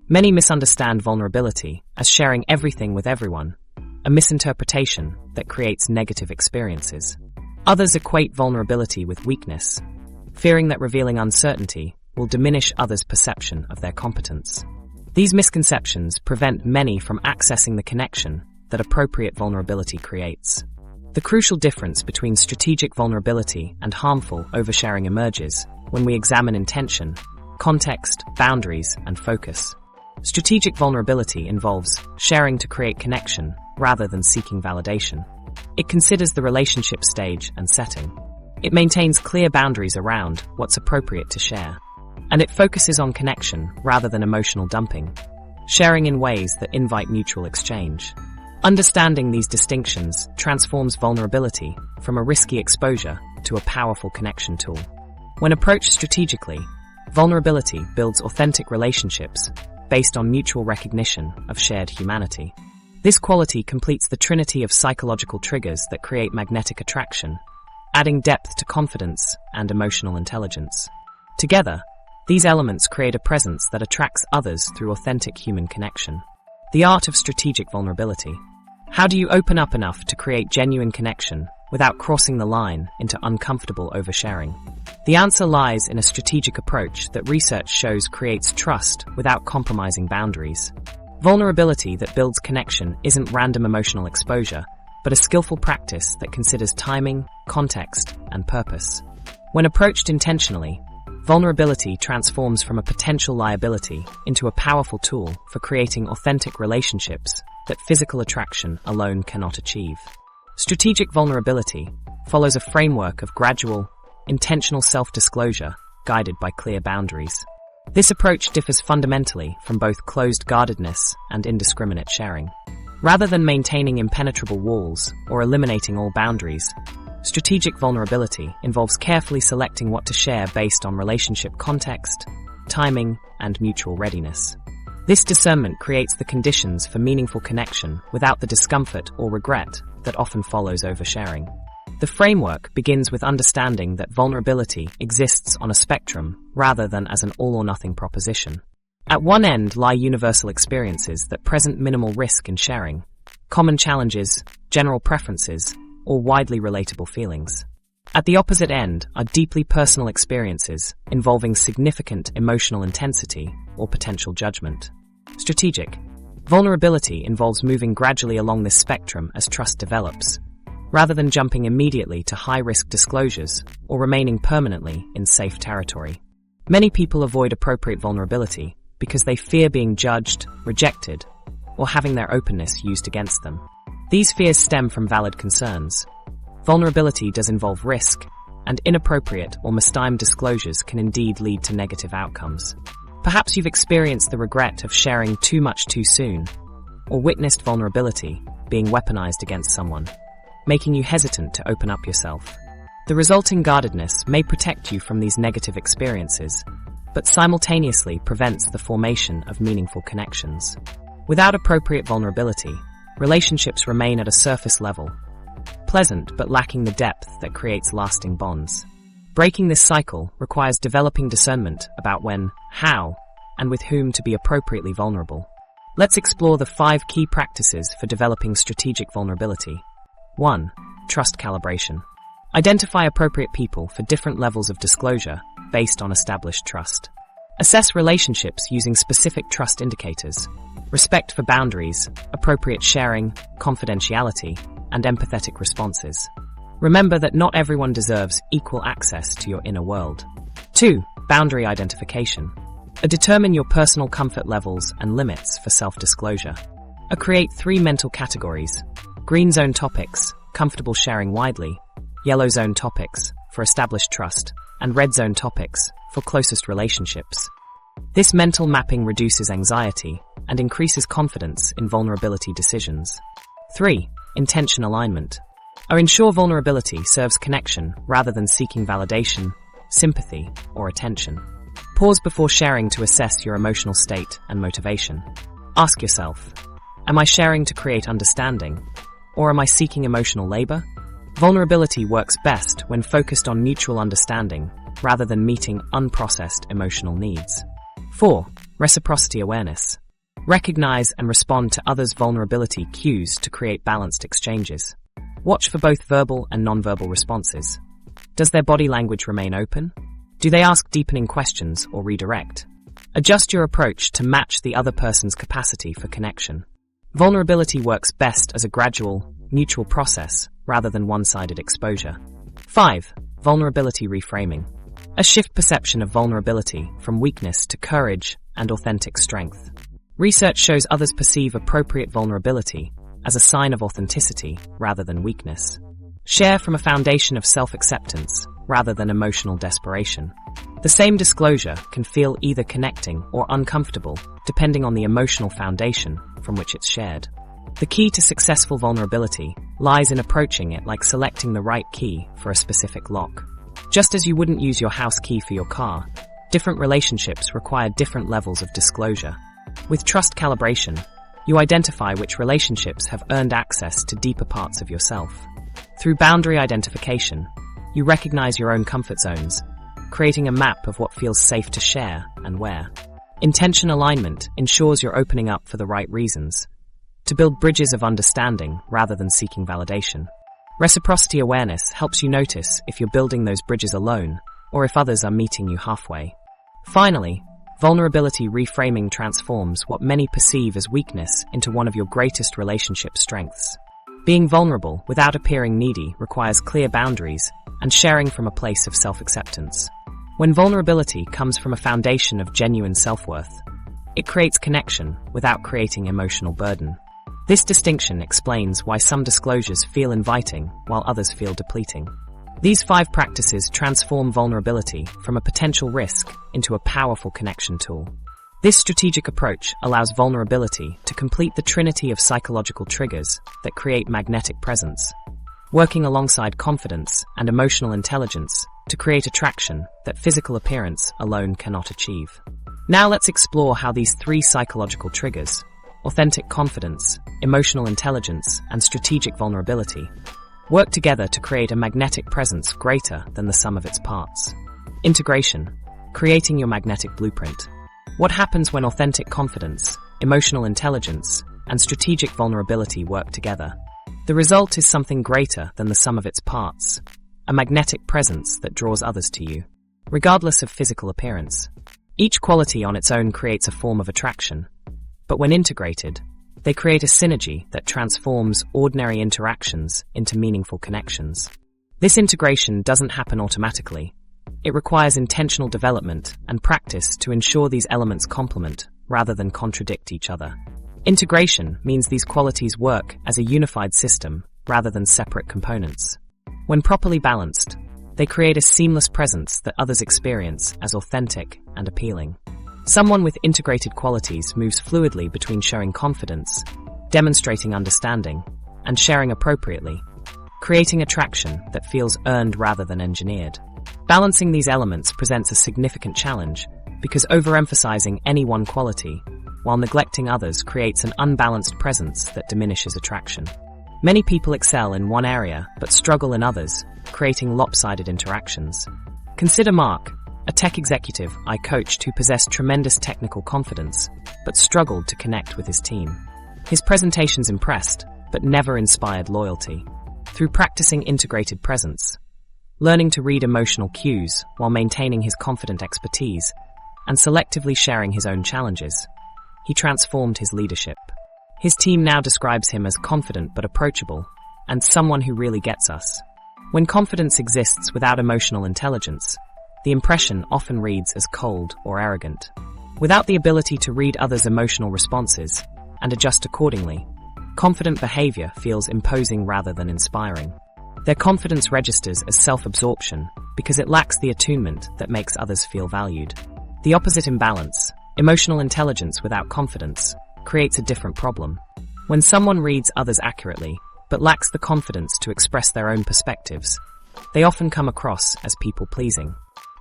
Many misunderstand vulnerability as sharing everything with everyone, a misinterpretation that creates negative experiences. Others equate vulnerability with weakness, fearing that revealing uncertainty will diminish others' perception of their competence. These misconceptions prevent many from accessing the connection that appropriate vulnerability creates. The crucial difference between strategic vulnerability and harmful oversharing emerges when we examine intention, context, boundaries, and focus. Strategic vulnerability involves sharing to create connection rather than seeking validation. It considers the relationship stage and setting. It maintains clear boundaries around what's appropriate to share. And it focuses on connection rather than emotional dumping, sharing in ways that invite mutual exchange. Understanding these distinctions transforms vulnerability from a risky exposure to a powerful connection tool. When approached strategically, vulnerability builds authentic relationships based on mutual recognition of shared humanity. This quality completes the trinity of psychological triggers that create magnetic attraction, adding depth to confidence and emotional intelligence. Together, these elements create a presence that attracts others through authentic human connection. The art of strategic vulnerability. How do you open up enough to create genuine connection without crossing the line into uncomfortable oversharing? The answer lies in a strategic approach that research shows creates trust without compromising boundaries. Vulnerability that builds connection isn't random emotional exposure, but a skillful practice that considers timing, context, and purpose. When approached intentionally, vulnerability transforms from a potential liability into a powerful tool for creating authentic relationships that physical attraction alone cannot achieve. Strategic vulnerability follows a framework of gradual, intentional self-disclosure guided by clear boundaries. This approach differs fundamentally from both closed guardedness and indiscriminate sharing. Rather than maintaining impenetrable walls or eliminating all boundaries, strategic vulnerability involves carefully selecting what to share based on relationship context, timing, and mutual readiness. This discernment creates the conditions for meaningful connection without the discomfort or regret that often follows oversharing. The framework begins with understanding that vulnerability exists on a spectrum rather than as an all-or-nothing proposition. At one end lie universal experiences that present minimal risk in sharing, common challenges, general preferences, or widely relatable feelings. At the opposite end are deeply personal experiences involving significant emotional intensity or potential judgment. Strategic vulnerability involves moving gradually along this spectrum as trust develops, rather than jumping immediately to high-risk disclosures or remaining permanently in safe territory. Many people avoid appropriate vulnerability because they fear being judged, rejected, or having their openness used against them. These fears stem from valid concerns. Vulnerability does involve risk, and inappropriate or mistimed disclosures can indeed lead to negative outcomes. Perhaps you've experienced the regret of sharing too much too soon, or witnessed vulnerability being weaponized against someone, making you hesitant to open up yourself. The resulting guardedness may protect you from these negative experiences, but simultaneously prevents the formation of meaningful connections. Without appropriate vulnerability, relationships remain at a surface level, pleasant but lacking the depth that creates lasting bonds. Breaking this cycle requires developing discernment about when, how, and with whom to be appropriately vulnerable. Let's explore the 5 key practices for developing strategic vulnerability. 1. Trust calibration. Identify appropriate people for different levels of disclosure based on established trust. Assess relationships using specific trust indicators: respect for boundaries, appropriate sharing, confidentiality, and empathetic responses. Remember that not everyone deserves equal access to your inner world. 2. Boundary identification. Determine your personal comfort levels and limits for self-disclosure. Create 3 mental categories: green zone topics, comfortable sharing widely; yellow zone topics, for established trust; and red zone topics, for closest relationships. This mental mapping reduces anxiety and increases confidence in vulnerability decisions. 3. Intention alignment. Ensure vulnerability serves connection rather than seeking validation, sympathy, or attention. Pause before sharing to assess your emotional state and motivation. Ask yourself, am I sharing to create understanding, or am I seeking emotional labor? Vulnerability works best when focused on mutual understanding rather than meeting unprocessed emotional needs. 4. Reciprocity awareness. Recognize and respond to others' vulnerability cues to create balanced exchanges. Watch for both verbal and nonverbal responses. Does their body language remain open? Do they ask deepening questions or redirect? Adjust your approach to match the other person's capacity for connection. Vulnerability works best as a gradual, mutual process rather than one-sided exposure. 5. Vulnerability reframing. Shift perception of vulnerability from weakness to courage and authentic strength. Research shows others perceive appropriate vulnerability as a sign of authenticity rather than weakness. Share from a foundation of self-acceptance rather than emotional desperation. The same disclosure can feel either connecting or uncomfortable depending on the emotional foundation from which it's shared. The key to successful vulnerability lies in approaching it like selecting the right key for a specific lock. Just as you wouldn't use your house key for your car, different relationships require different levels of disclosure. With trust calibration, you identify which relationships have earned access to deeper parts of yourself. Through boundary identification, you recognize your own comfort zones, creating a map of what feels safe to share and where. Intention alignment ensures you're opening up for the right reasons, to build bridges of understanding rather than seeking validation. Reciprocity awareness helps you notice if you're building those bridges alone or if others are meeting you halfway. Finally, vulnerability reframing transforms what many perceive as weakness into one of your greatest relationship strengths. Being vulnerable without appearing needy requires clear boundaries and sharing from a place of self-acceptance. When vulnerability comes from a foundation of genuine self-worth, it creates connection without creating emotional burden. This distinction explains why some disclosures feel inviting while others feel depleting. These 5 practices transform vulnerability from a potential risk into a powerful connection tool. This strategic approach allows vulnerability to complete the trinity of psychological triggers that create magnetic presence, working alongside confidence and emotional intelligence to create attraction that physical appearance alone cannot achieve. Now let's explore how these 3 psychological triggers, authentic confidence, emotional intelligence, and strategic vulnerability, work together to create a magnetic presence greater than the sum of its parts. Integration, creating your magnetic blueprint. What happens when authentic confidence, emotional intelligence, and strategic vulnerability work together? The result is something greater than the sum of its parts, a magnetic presence that draws others to you, regardless of physical appearance. Each quality on its own creates a form of attraction, but when integrated, they create a synergy that transforms ordinary interactions into meaningful connections. This integration doesn't happen automatically. It requires intentional development and practice to ensure these elements complement rather than contradict each other. Integration means these qualities work as a unified system rather than separate components. When properly balanced, they create a seamless presence that others experience as authentic and appealing. Someone with integrated qualities moves fluidly between showing confidence, demonstrating understanding, and sharing appropriately, creating attraction that feels earned rather than engineered. Balancing these elements presents a significant challenge because overemphasizing any one quality while neglecting others creates an unbalanced presence that diminishes attraction. Many people excel in one area but struggle in others, creating lopsided interactions. Consider Mark, a tech executive I coached who possessed tremendous technical confidence but struggled to connect with his team. His presentations impressed but never inspired loyalty. Through practicing integrated presence, learning to read emotional cues while maintaining his confident expertise, and selectively sharing his own challenges, he transformed his leadership. His team now describes him as confident but approachable, and someone who really gets us. When confidence exists without emotional intelligence, the impression often reads as cold or arrogant. Without the ability to read others' emotional responses and adjust accordingly, confident behavior feels imposing rather than inspiring. Their confidence registers as self-absorption because it lacks the attunement that makes others feel valued. The opposite imbalance, emotional intelligence without confidence, creates a different problem. When someone reads others accurately but lacks the confidence to express their own perspectives, they often come across as people-pleasing.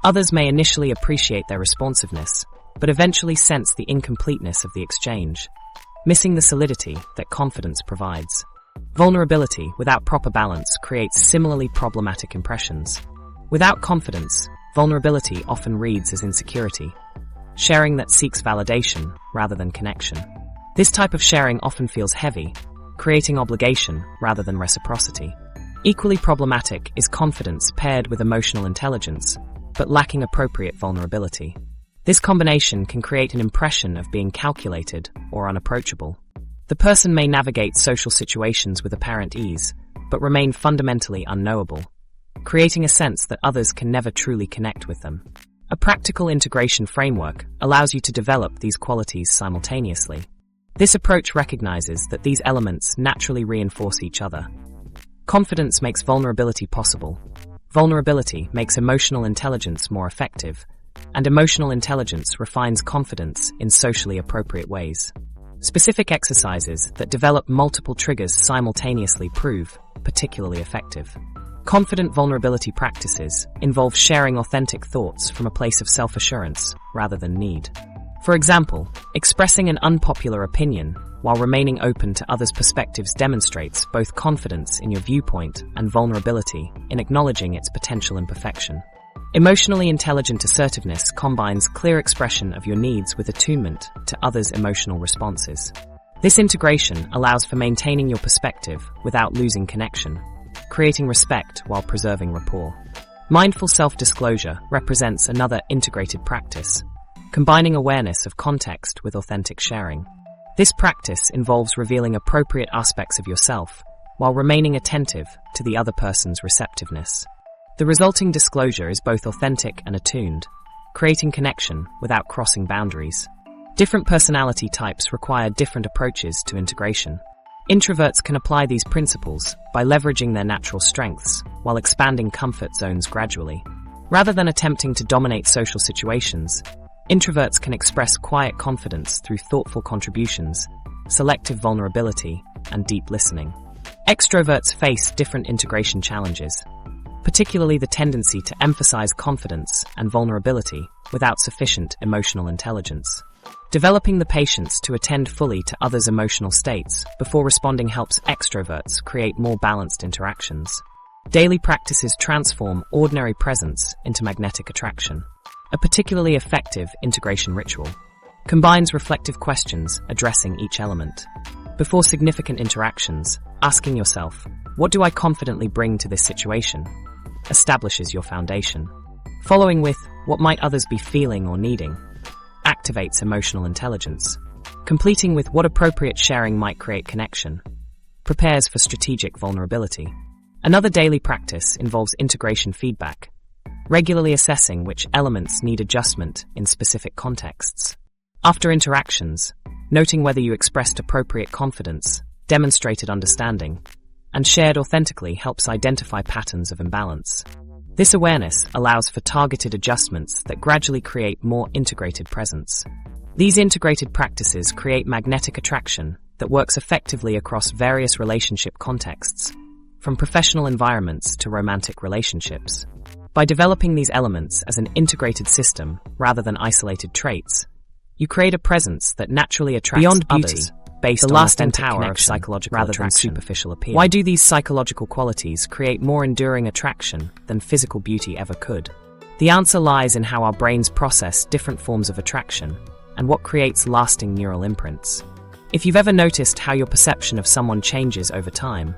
Others may initially appreciate their responsiveness, but eventually sense the incompleteness of the exchange, missing the solidity that confidence provides. Vulnerability without proper balance creates similarly problematic impressions. Without confidence, vulnerability often reads as insecurity, sharing that seeks validation rather than connection. This type of sharing often feels heavy, creating obligation rather than reciprocity. Equally problematic is confidence paired with emotional intelligence, but lacking appropriate vulnerability. This combination can create an impression of being calculated or unapproachable. The person may navigate social situations with apparent ease, but remain fundamentally unknowable, creating a sense that others can never truly connect with them. A practical integration framework allows you to develop these qualities simultaneously. This approach recognizes that these elements naturally reinforce each other. Confidence makes vulnerability possible. Vulnerability makes emotional intelligence more effective, and emotional intelligence refines confidence in socially appropriate ways. Specific exercises that develop multiple triggers simultaneously prove particularly effective. Confident vulnerability practices involve sharing authentic thoughts from a place of self-assurance rather than need. For example, expressing an unpopular opinion while remaining open to others' perspectives demonstrates both confidence in your viewpoint and vulnerability in acknowledging its potential imperfection. Emotionally intelligent assertiveness combines clear expression of your needs with attunement to others' emotional responses. This integration allows for maintaining your perspective without losing connection, creating respect while preserving rapport. Mindful self-disclosure represents another integrated practice, combining awareness of context with authentic sharing. This practice involves revealing appropriate aspects of yourself while remaining attentive to the other person's receptiveness. The resulting disclosure is both authentic and attuned, creating connection without crossing boundaries. Different personality types require different approaches to integration. Introverts can apply these principles by leveraging their natural strengths while expanding comfort zones gradually. Rather than attempting to dominate social situations, introverts can express quiet confidence through thoughtful contributions, selective vulnerability, and deep listening. Extroverts face different integration challenges, particularly the tendency to emphasize confidence and vulnerability without sufficient emotional intelligence. Developing the patience to attend fully to others' emotional states before responding helps extroverts create more balanced interactions. Daily practices transform ordinary presence into magnetic attraction. A particularly effective integration ritual combines reflective questions addressing each element. Before significant interactions, asking yourself, "What do I confidently bring to this situation?" establishes your foundation. Following with, "What might others be feeling or needing?" activates emotional intelligence. Completing with, "What appropriate sharing might create connection?" prepares for strategic vulnerability. Another daily practice involves integration feedback, regularly assessing which elements need adjustment in specific contexts. After interactions, noting whether you expressed appropriate confidence, demonstrated understanding, and shared authentically helps identify patterns of imbalance. This awareness allows for targeted adjustments that gradually create more integrated presence. These integrated practices create magnetic attraction that works effectively across various relationship contexts, from professional environments to romantic relationships. By developing these elements as an integrated system rather than isolated traits, you create a presence that naturally attracts Beyond beauty, others, based the on lasting authentic power of connection psychological rather attraction. than superficial appeal. Why do these psychological qualities create more enduring attraction than physical beauty ever could? The answer lies in how our brains process different forms of attraction and what creates lasting neural imprints. If you've ever noticed how your perception of someone changes over time,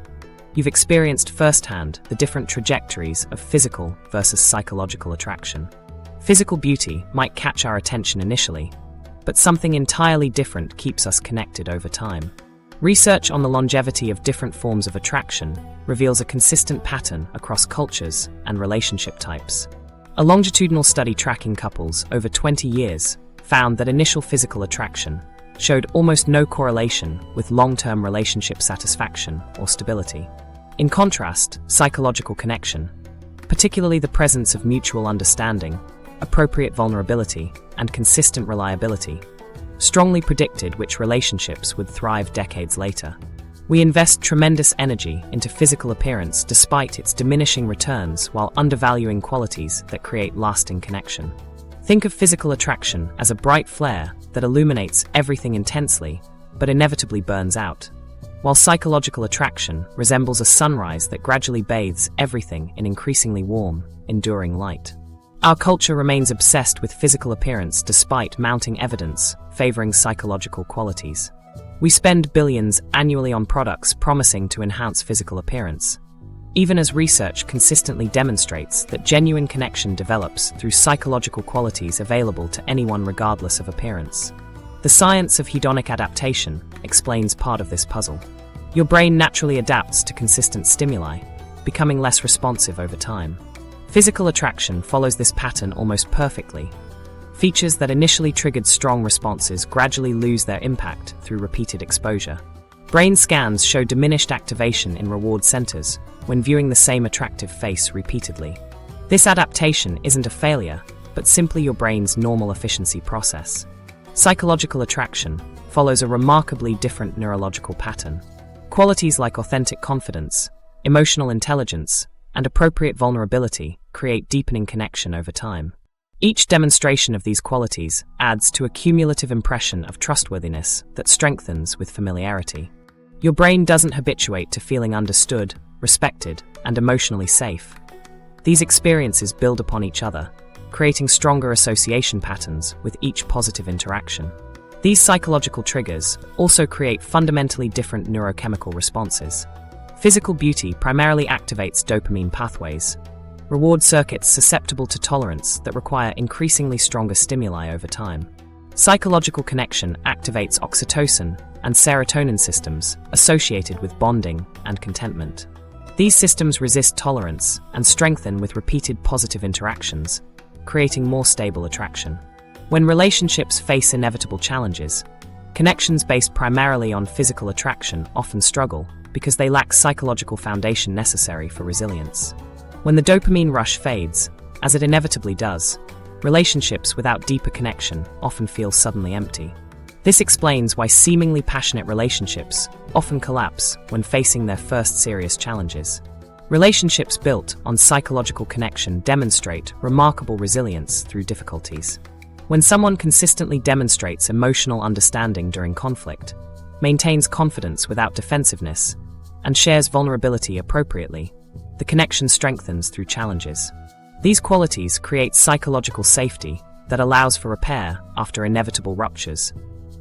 you've experienced firsthand the different trajectories of physical versus psychological attraction. Physical beauty might catch our attention initially, but something entirely different keeps us connected over time. Research on the longevity of different forms of attraction reveals a consistent pattern across cultures and relationship types. A longitudinal study tracking couples over 20 years found that initial physical attraction showed almost no correlation with long-term relationship satisfaction or stability. In contrast, psychological connection, particularly the presence of mutual understanding, appropriate vulnerability, and consistent reliability, strongly predicted which relationships would thrive decades later. We invest tremendous energy into physical appearance despite its diminishing returns while undervaluing qualities that create lasting connection. Think of physical attraction as a bright flare that illuminates everything intensely, but inevitably burns out, while psychological attraction resembles a sunrise that gradually bathes everything in increasingly warm, enduring light. Our culture remains obsessed with physical appearance despite mounting evidence favoring psychological qualities. We spend billions annually on products promising to enhance physical appearance, even as research consistently demonstrates that genuine connection develops through psychological qualities available to anyone regardless of appearance. The science of hedonic adaptation explains part of this puzzle. Your brain naturally adapts to consistent stimuli, becoming less responsive over time. Physical attraction follows this pattern almost perfectly. Features that initially triggered strong responses gradually lose their impact through repeated exposure. Brain scans show diminished activation in reward centers when viewing the same attractive face repeatedly. This adaptation isn't a failure, but simply your brain's normal efficiency process. Psychological attraction follows a remarkably different neurological pattern. Qualities like authentic confidence, emotional intelligence, and appropriate vulnerability create deepening connection over time. Each demonstration of these qualities adds to a cumulative impression of trustworthiness that strengthens with familiarity. Your brain doesn't habituate to feeling understood, respected, and emotionally safe. These experiences build upon each other, creating stronger association patterns with each positive interaction. These psychological triggers also create fundamentally different neurochemical responses. Physical beauty primarily activates dopamine pathways, reward circuits susceptible to tolerance that require increasingly stronger stimuli over time. Psychological connection activates oxytocin and serotonin systems associated with bonding and contentment. These systems resist tolerance and strengthen with repeated positive interactions, creating more stable attraction. When relationships face inevitable challenges, connections based primarily on physical attraction often struggle because they lack psychological foundation necessary for resilience. When the dopamine rush fades, as it inevitably does, relationships without deeper connection often feel suddenly empty. This explains why seemingly passionate relationships often collapse when facing their first serious challenges. Relationships built on psychological connection demonstrate remarkable resilience through difficulties. When someone consistently demonstrates emotional understanding during conflict, maintains confidence without defensiveness, and shares vulnerability appropriately, the connection strengthens through challenges. These qualities create psychological safety that allows for repair after inevitable ruptures,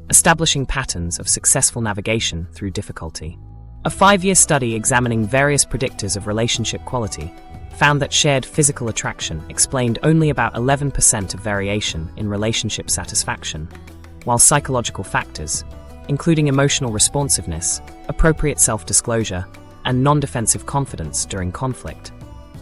establishing patterns of successful navigation through difficulty. A 5-year study examining various predictors of relationship quality found that shared physical attraction explained only about 11% of variation in relationship satisfaction, while psychological factors, including emotional responsiveness, appropriate self-disclosure, and non-defensive confidence during conflict,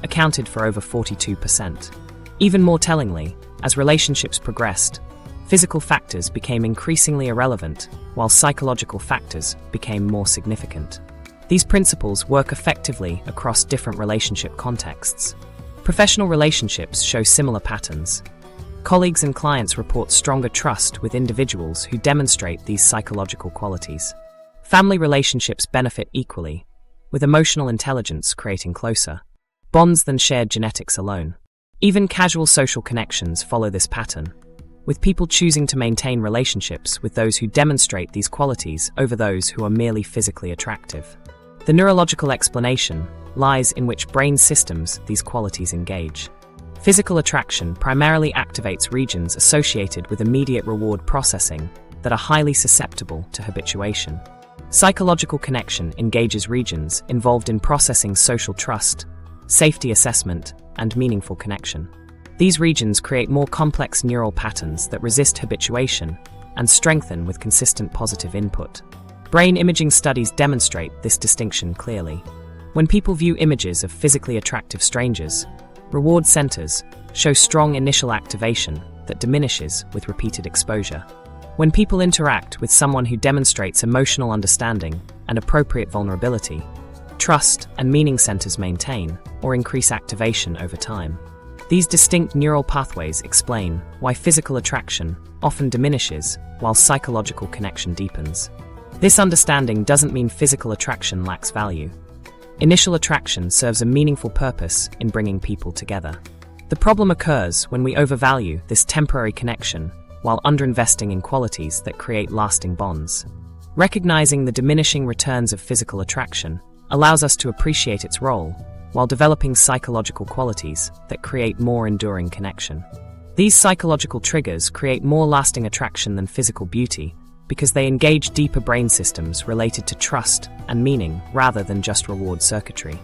accounted for over 42%. Even more tellingly, as relationships progressed, physical factors became increasingly irrelevant, while psychological factors became more significant. These principles work effectively across different relationship contexts. Professional relationships show similar patterns. Colleagues and clients report stronger trust with individuals who demonstrate these psychological qualities. Family relationships benefit equally, with emotional intelligence creating closer bonds than shared genetics alone. Even casual social connections follow this pattern, with people choosing to maintain relationships with those who demonstrate these qualities over those who are merely physically attractive. The neurological explanation lies in which brain systems these qualities engage. Physical attraction primarily activates regions associated with immediate reward processing that are highly susceptible to habituation. Psychological connection engages regions involved in processing social trust, safety assessment, and meaningful connection. These regions create more complex neural patterns that resist habituation and strengthen with consistent positive input. Brain imaging studies demonstrate this distinction clearly. When people view images of physically attractive strangers, reward centers show strong initial activation that diminishes with repeated exposure. When people interact with someone who demonstrates emotional understanding and appropriate vulnerability, trust and meaning centers maintain or increase activation over time. These distinct neural pathways explain why physical attraction often diminishes while psychological connection deepens. This understanding doesn't mean physical attraction lacks value. Initial attraction serves a meaningful purpose in bringing people together. The problem occurs when we overvalue this temporary connection while underinvesting in qualities that create lasting bonds. Recognizing the diminishing returns of physical attraction allows us to appreciate its role while developing psychological qualities that create more enduring connection. These psychological triggers create more lasting attraction than physical beauty because they engage deeper brain systems related to trust and meaning rather than just reward circuitry.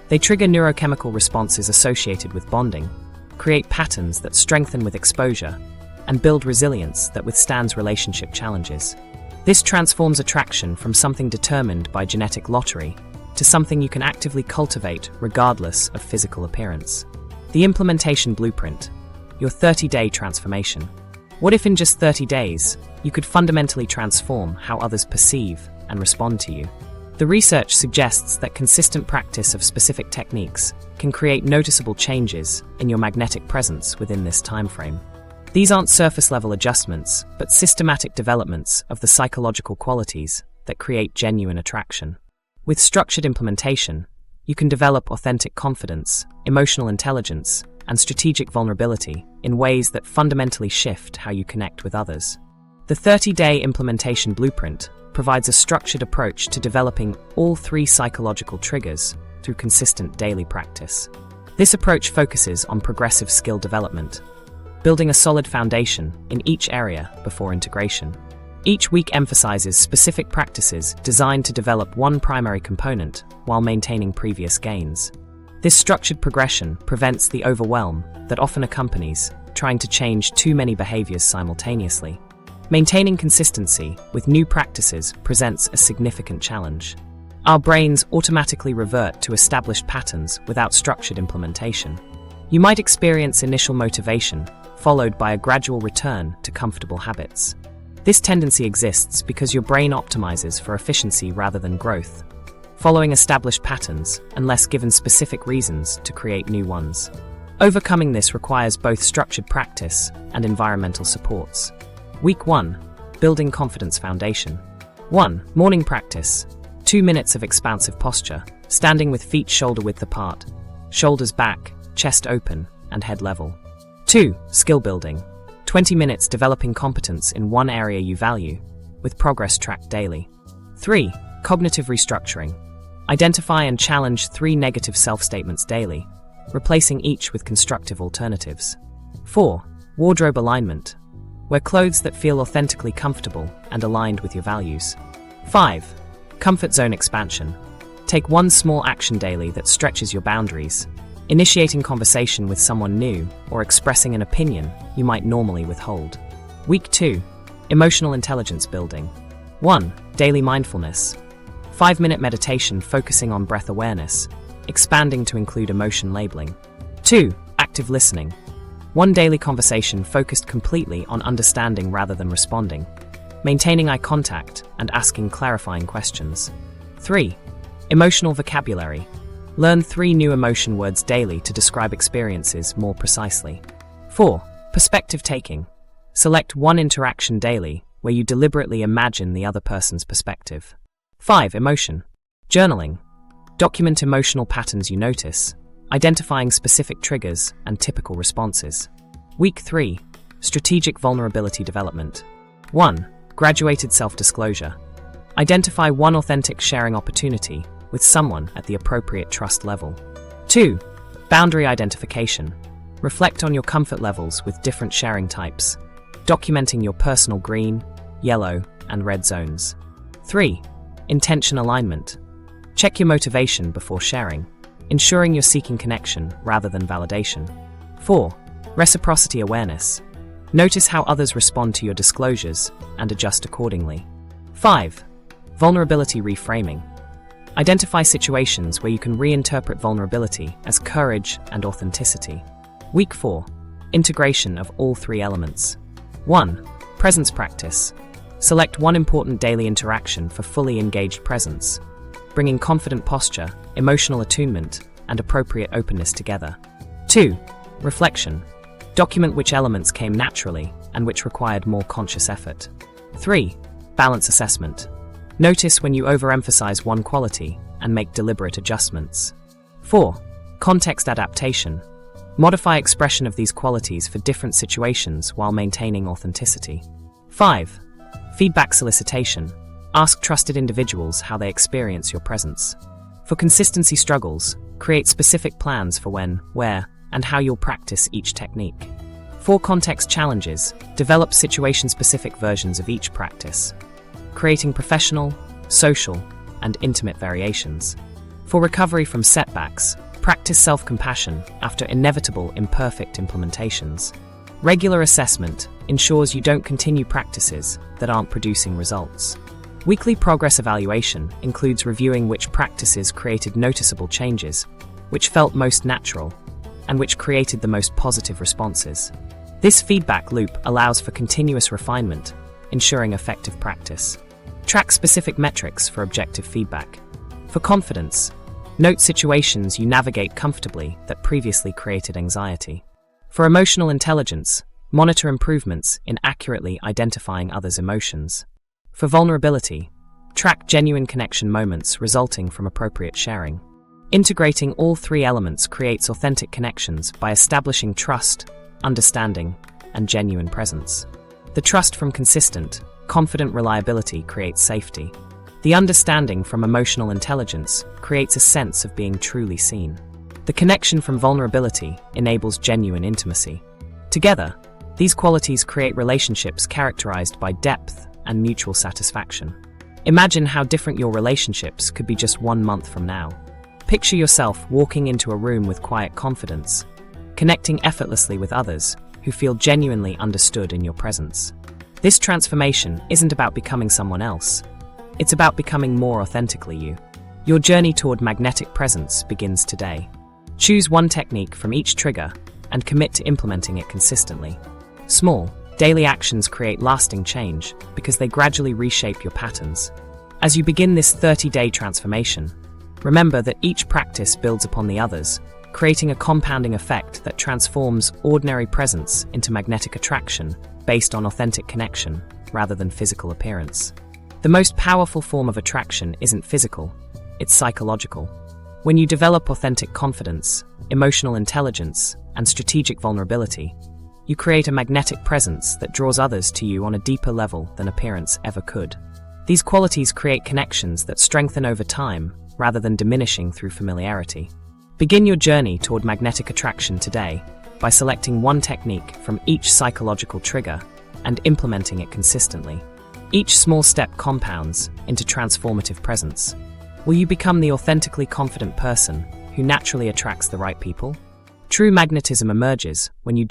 They trigger neurochemical responses associated with bonding, create patterns that strengthen with exposure, and build resilience that withstands relationship challenges. This transforms attraction from something determined by genetic lottery to something you can actively cultivate regardless of physical appearance. The implementation blueprint, your 30-day transformation. What if in just 30 days, you could fundamentally transform how others perceive and respond to you? The research suggests that consistent practice of specific techniques can create noticeable changes in your magnetic presence within this timeframe. These aren't surface-level adjustments, but systematic developments of the psychological qualities that create genuine attraction. With structured implementation, you can develop authentic confidence, emotional intelligence, and strategic vulnerability in ways that fundamentally shift how you connect with others. The 30-day implementation blueprint provides a structured approach to developing all 3 psychological triggers through consistent daily practice. This approach focuses on progressive skill development, building a solid foundation in each area before integration. Each week emphasizes specific practices designed to develop one primary component while maintaining previous gains. This structured progression prevents the overwhelm that often accompanies trying to change too many behaviors simultaneously. Maintaining consistency with new practices presents a significant challenge. Our brains automatically revert to established patterns without structured implementation. You might experience initial motivation, followed by a gradual return to comfortable habits. This tendency exists because your brain optimizes for efficiency rather than growth, following established patterns unless given specific reasons to create new ones. Overcoming this requires both structured practice and environmental supports. Week 1. Building confidence foundation. 1. Morning practice. 2 minutes of expansive posture, standing with feet shoulder-width apart, shoulders back, chest open, and head level. 2. Skill building. 20 minutes developing competence in one area you value, with progress tracked daily. 3. Cognitive restructuring. Identify and challenge 3 negative self-statements daily, replacing each with constructive alternatives. 4. Wardrobe alignment. Wear clothes that feel authentically comfortable and aligned with your values. 5. Comfort zone expansion. Take one small action daily that stretches your boundaries, initiating conversation with someone new or expressing an opinion you might normally withhold. Week 2. Emotional intelligence building. 1. Daily mindfulness. 5-minute meditation focusing on breath awareness, expanding to include emotion labeling. 2. Active listening. 1 daily conversation focused completely on understanding rather than responding, maintaining eye contact and asking clarifying questions. 3. Emotional vocabulary. Learn 3 new emotion words daily to describe experiences more precisely. 4. Perspective taking. Select 1 interaction daily where you deliberately imagine the other person's perspective. 5. Emotion. Journaling. Document emotional patterns you notice, identifying specific triggers and typical responses. Week 3. Strategic vulnerability development. 1. Graduated self-disclosure. Identify 1 authentic sharing opportunity with someone at the appropriate trust level. 2. Boundary identification. Reflect on your comfort levels with different sharing types, documenting your personal green, yellow, and red zones. 3. Intention alignment. Check your motivation before sharing, ensuring you're seeking connection rather than validation. 4. Reciprocity awareness. Notice how others respond to your disclosures and adjust accordingly. 5. Vulnerability reframing. Identify situations where you can reinterpret vulnerability as courage and authenticity. Week 4. Integration of all 3 elements. 1. Presence practice. Select 1 important daily interaction for fully engaged presence, bringing confident posture, emotional attunement, and appropriate openness together. 2. Reflection. Document which elements came naturally and which required more conscious effort. 3. Balance assessment. Notice when you overemphasize one quality and make deliberate adjustments. 4. Context adaptation. Modify expression of these qualities for different situations while maintaining authenticity. 5. Feedback solicitation. Ask trusted individuals how they experience your presence. For consistency struggles, create specific plans for when, where, and how you'll practice each technique. For context challenges, develop situation-specific versions of each practice, creating professional, social, and intimate variations. For recovery from setbacks, practice self-compassion after inevitable imperfect implementations. Regular assessment ensures you don't continue practices that aren't producing results. Weekly progress evaluation includes reviewing which practices created noticeable changes, which felt most natural, and which created the most positive responses. This feedback loop allows for continuous refinement, ensuring effective practice. Track specific metrics for objective feedback. For confidence, note situations you navigate comfortably that previously created anxiety. For emotional intelligence, monitor improvements in accurately identifying others' emotions. For vulnerability, track genuine connection moments resulting from appropriate sharing. Integrating all 3 elements creates authentic connections by establishing trust, understanding, and genuine presence. The trust from consistent, confident reliability creates safety. The understanding from emotional intelligence creates a sense of being truly seen. The connection from vulnerability enables genuine intimacy. Together, these qualities create relationships characterized by depth and mutual satisfaction. Imagine how different your relationships could be just 1 month from now. Picture yourself walking into a room with quiet confidence, connecting effortlessly with others who feel genuinely understood in your presence. This transformation isn't about becoming someone else. It's about becoming more authentically you. Your journey toward magnetic presence begins today. Choose one technique from each trigger and commit to implementing it consistently. Small, daily actions create lasting change because they gradually reshape your patterns. As you begin this 30-day transformation, remember that each practice builds upon the others, creating a compounding effect that transforms ordinary presence into magnetic attraction based on authentic connection rather than physical appearance. The most powerful form of attraction isn't physical, it's psychological. When you develop authentic confidence, emotional intelligence, and strategic vulnerability, you create a magnetic presence that draws others to you on a deeper level than appearance ever could. These qualities create connections that strengthen over time rather than diminishing through familiarity. Begin your journey toward magnetic attraction today by selecting one technique from each psychological trigger and implementing it consistently. Each small step compounds into transformative presence. Will you become the authentically confident person who naturally attracts the right people? True magnetism emerges when you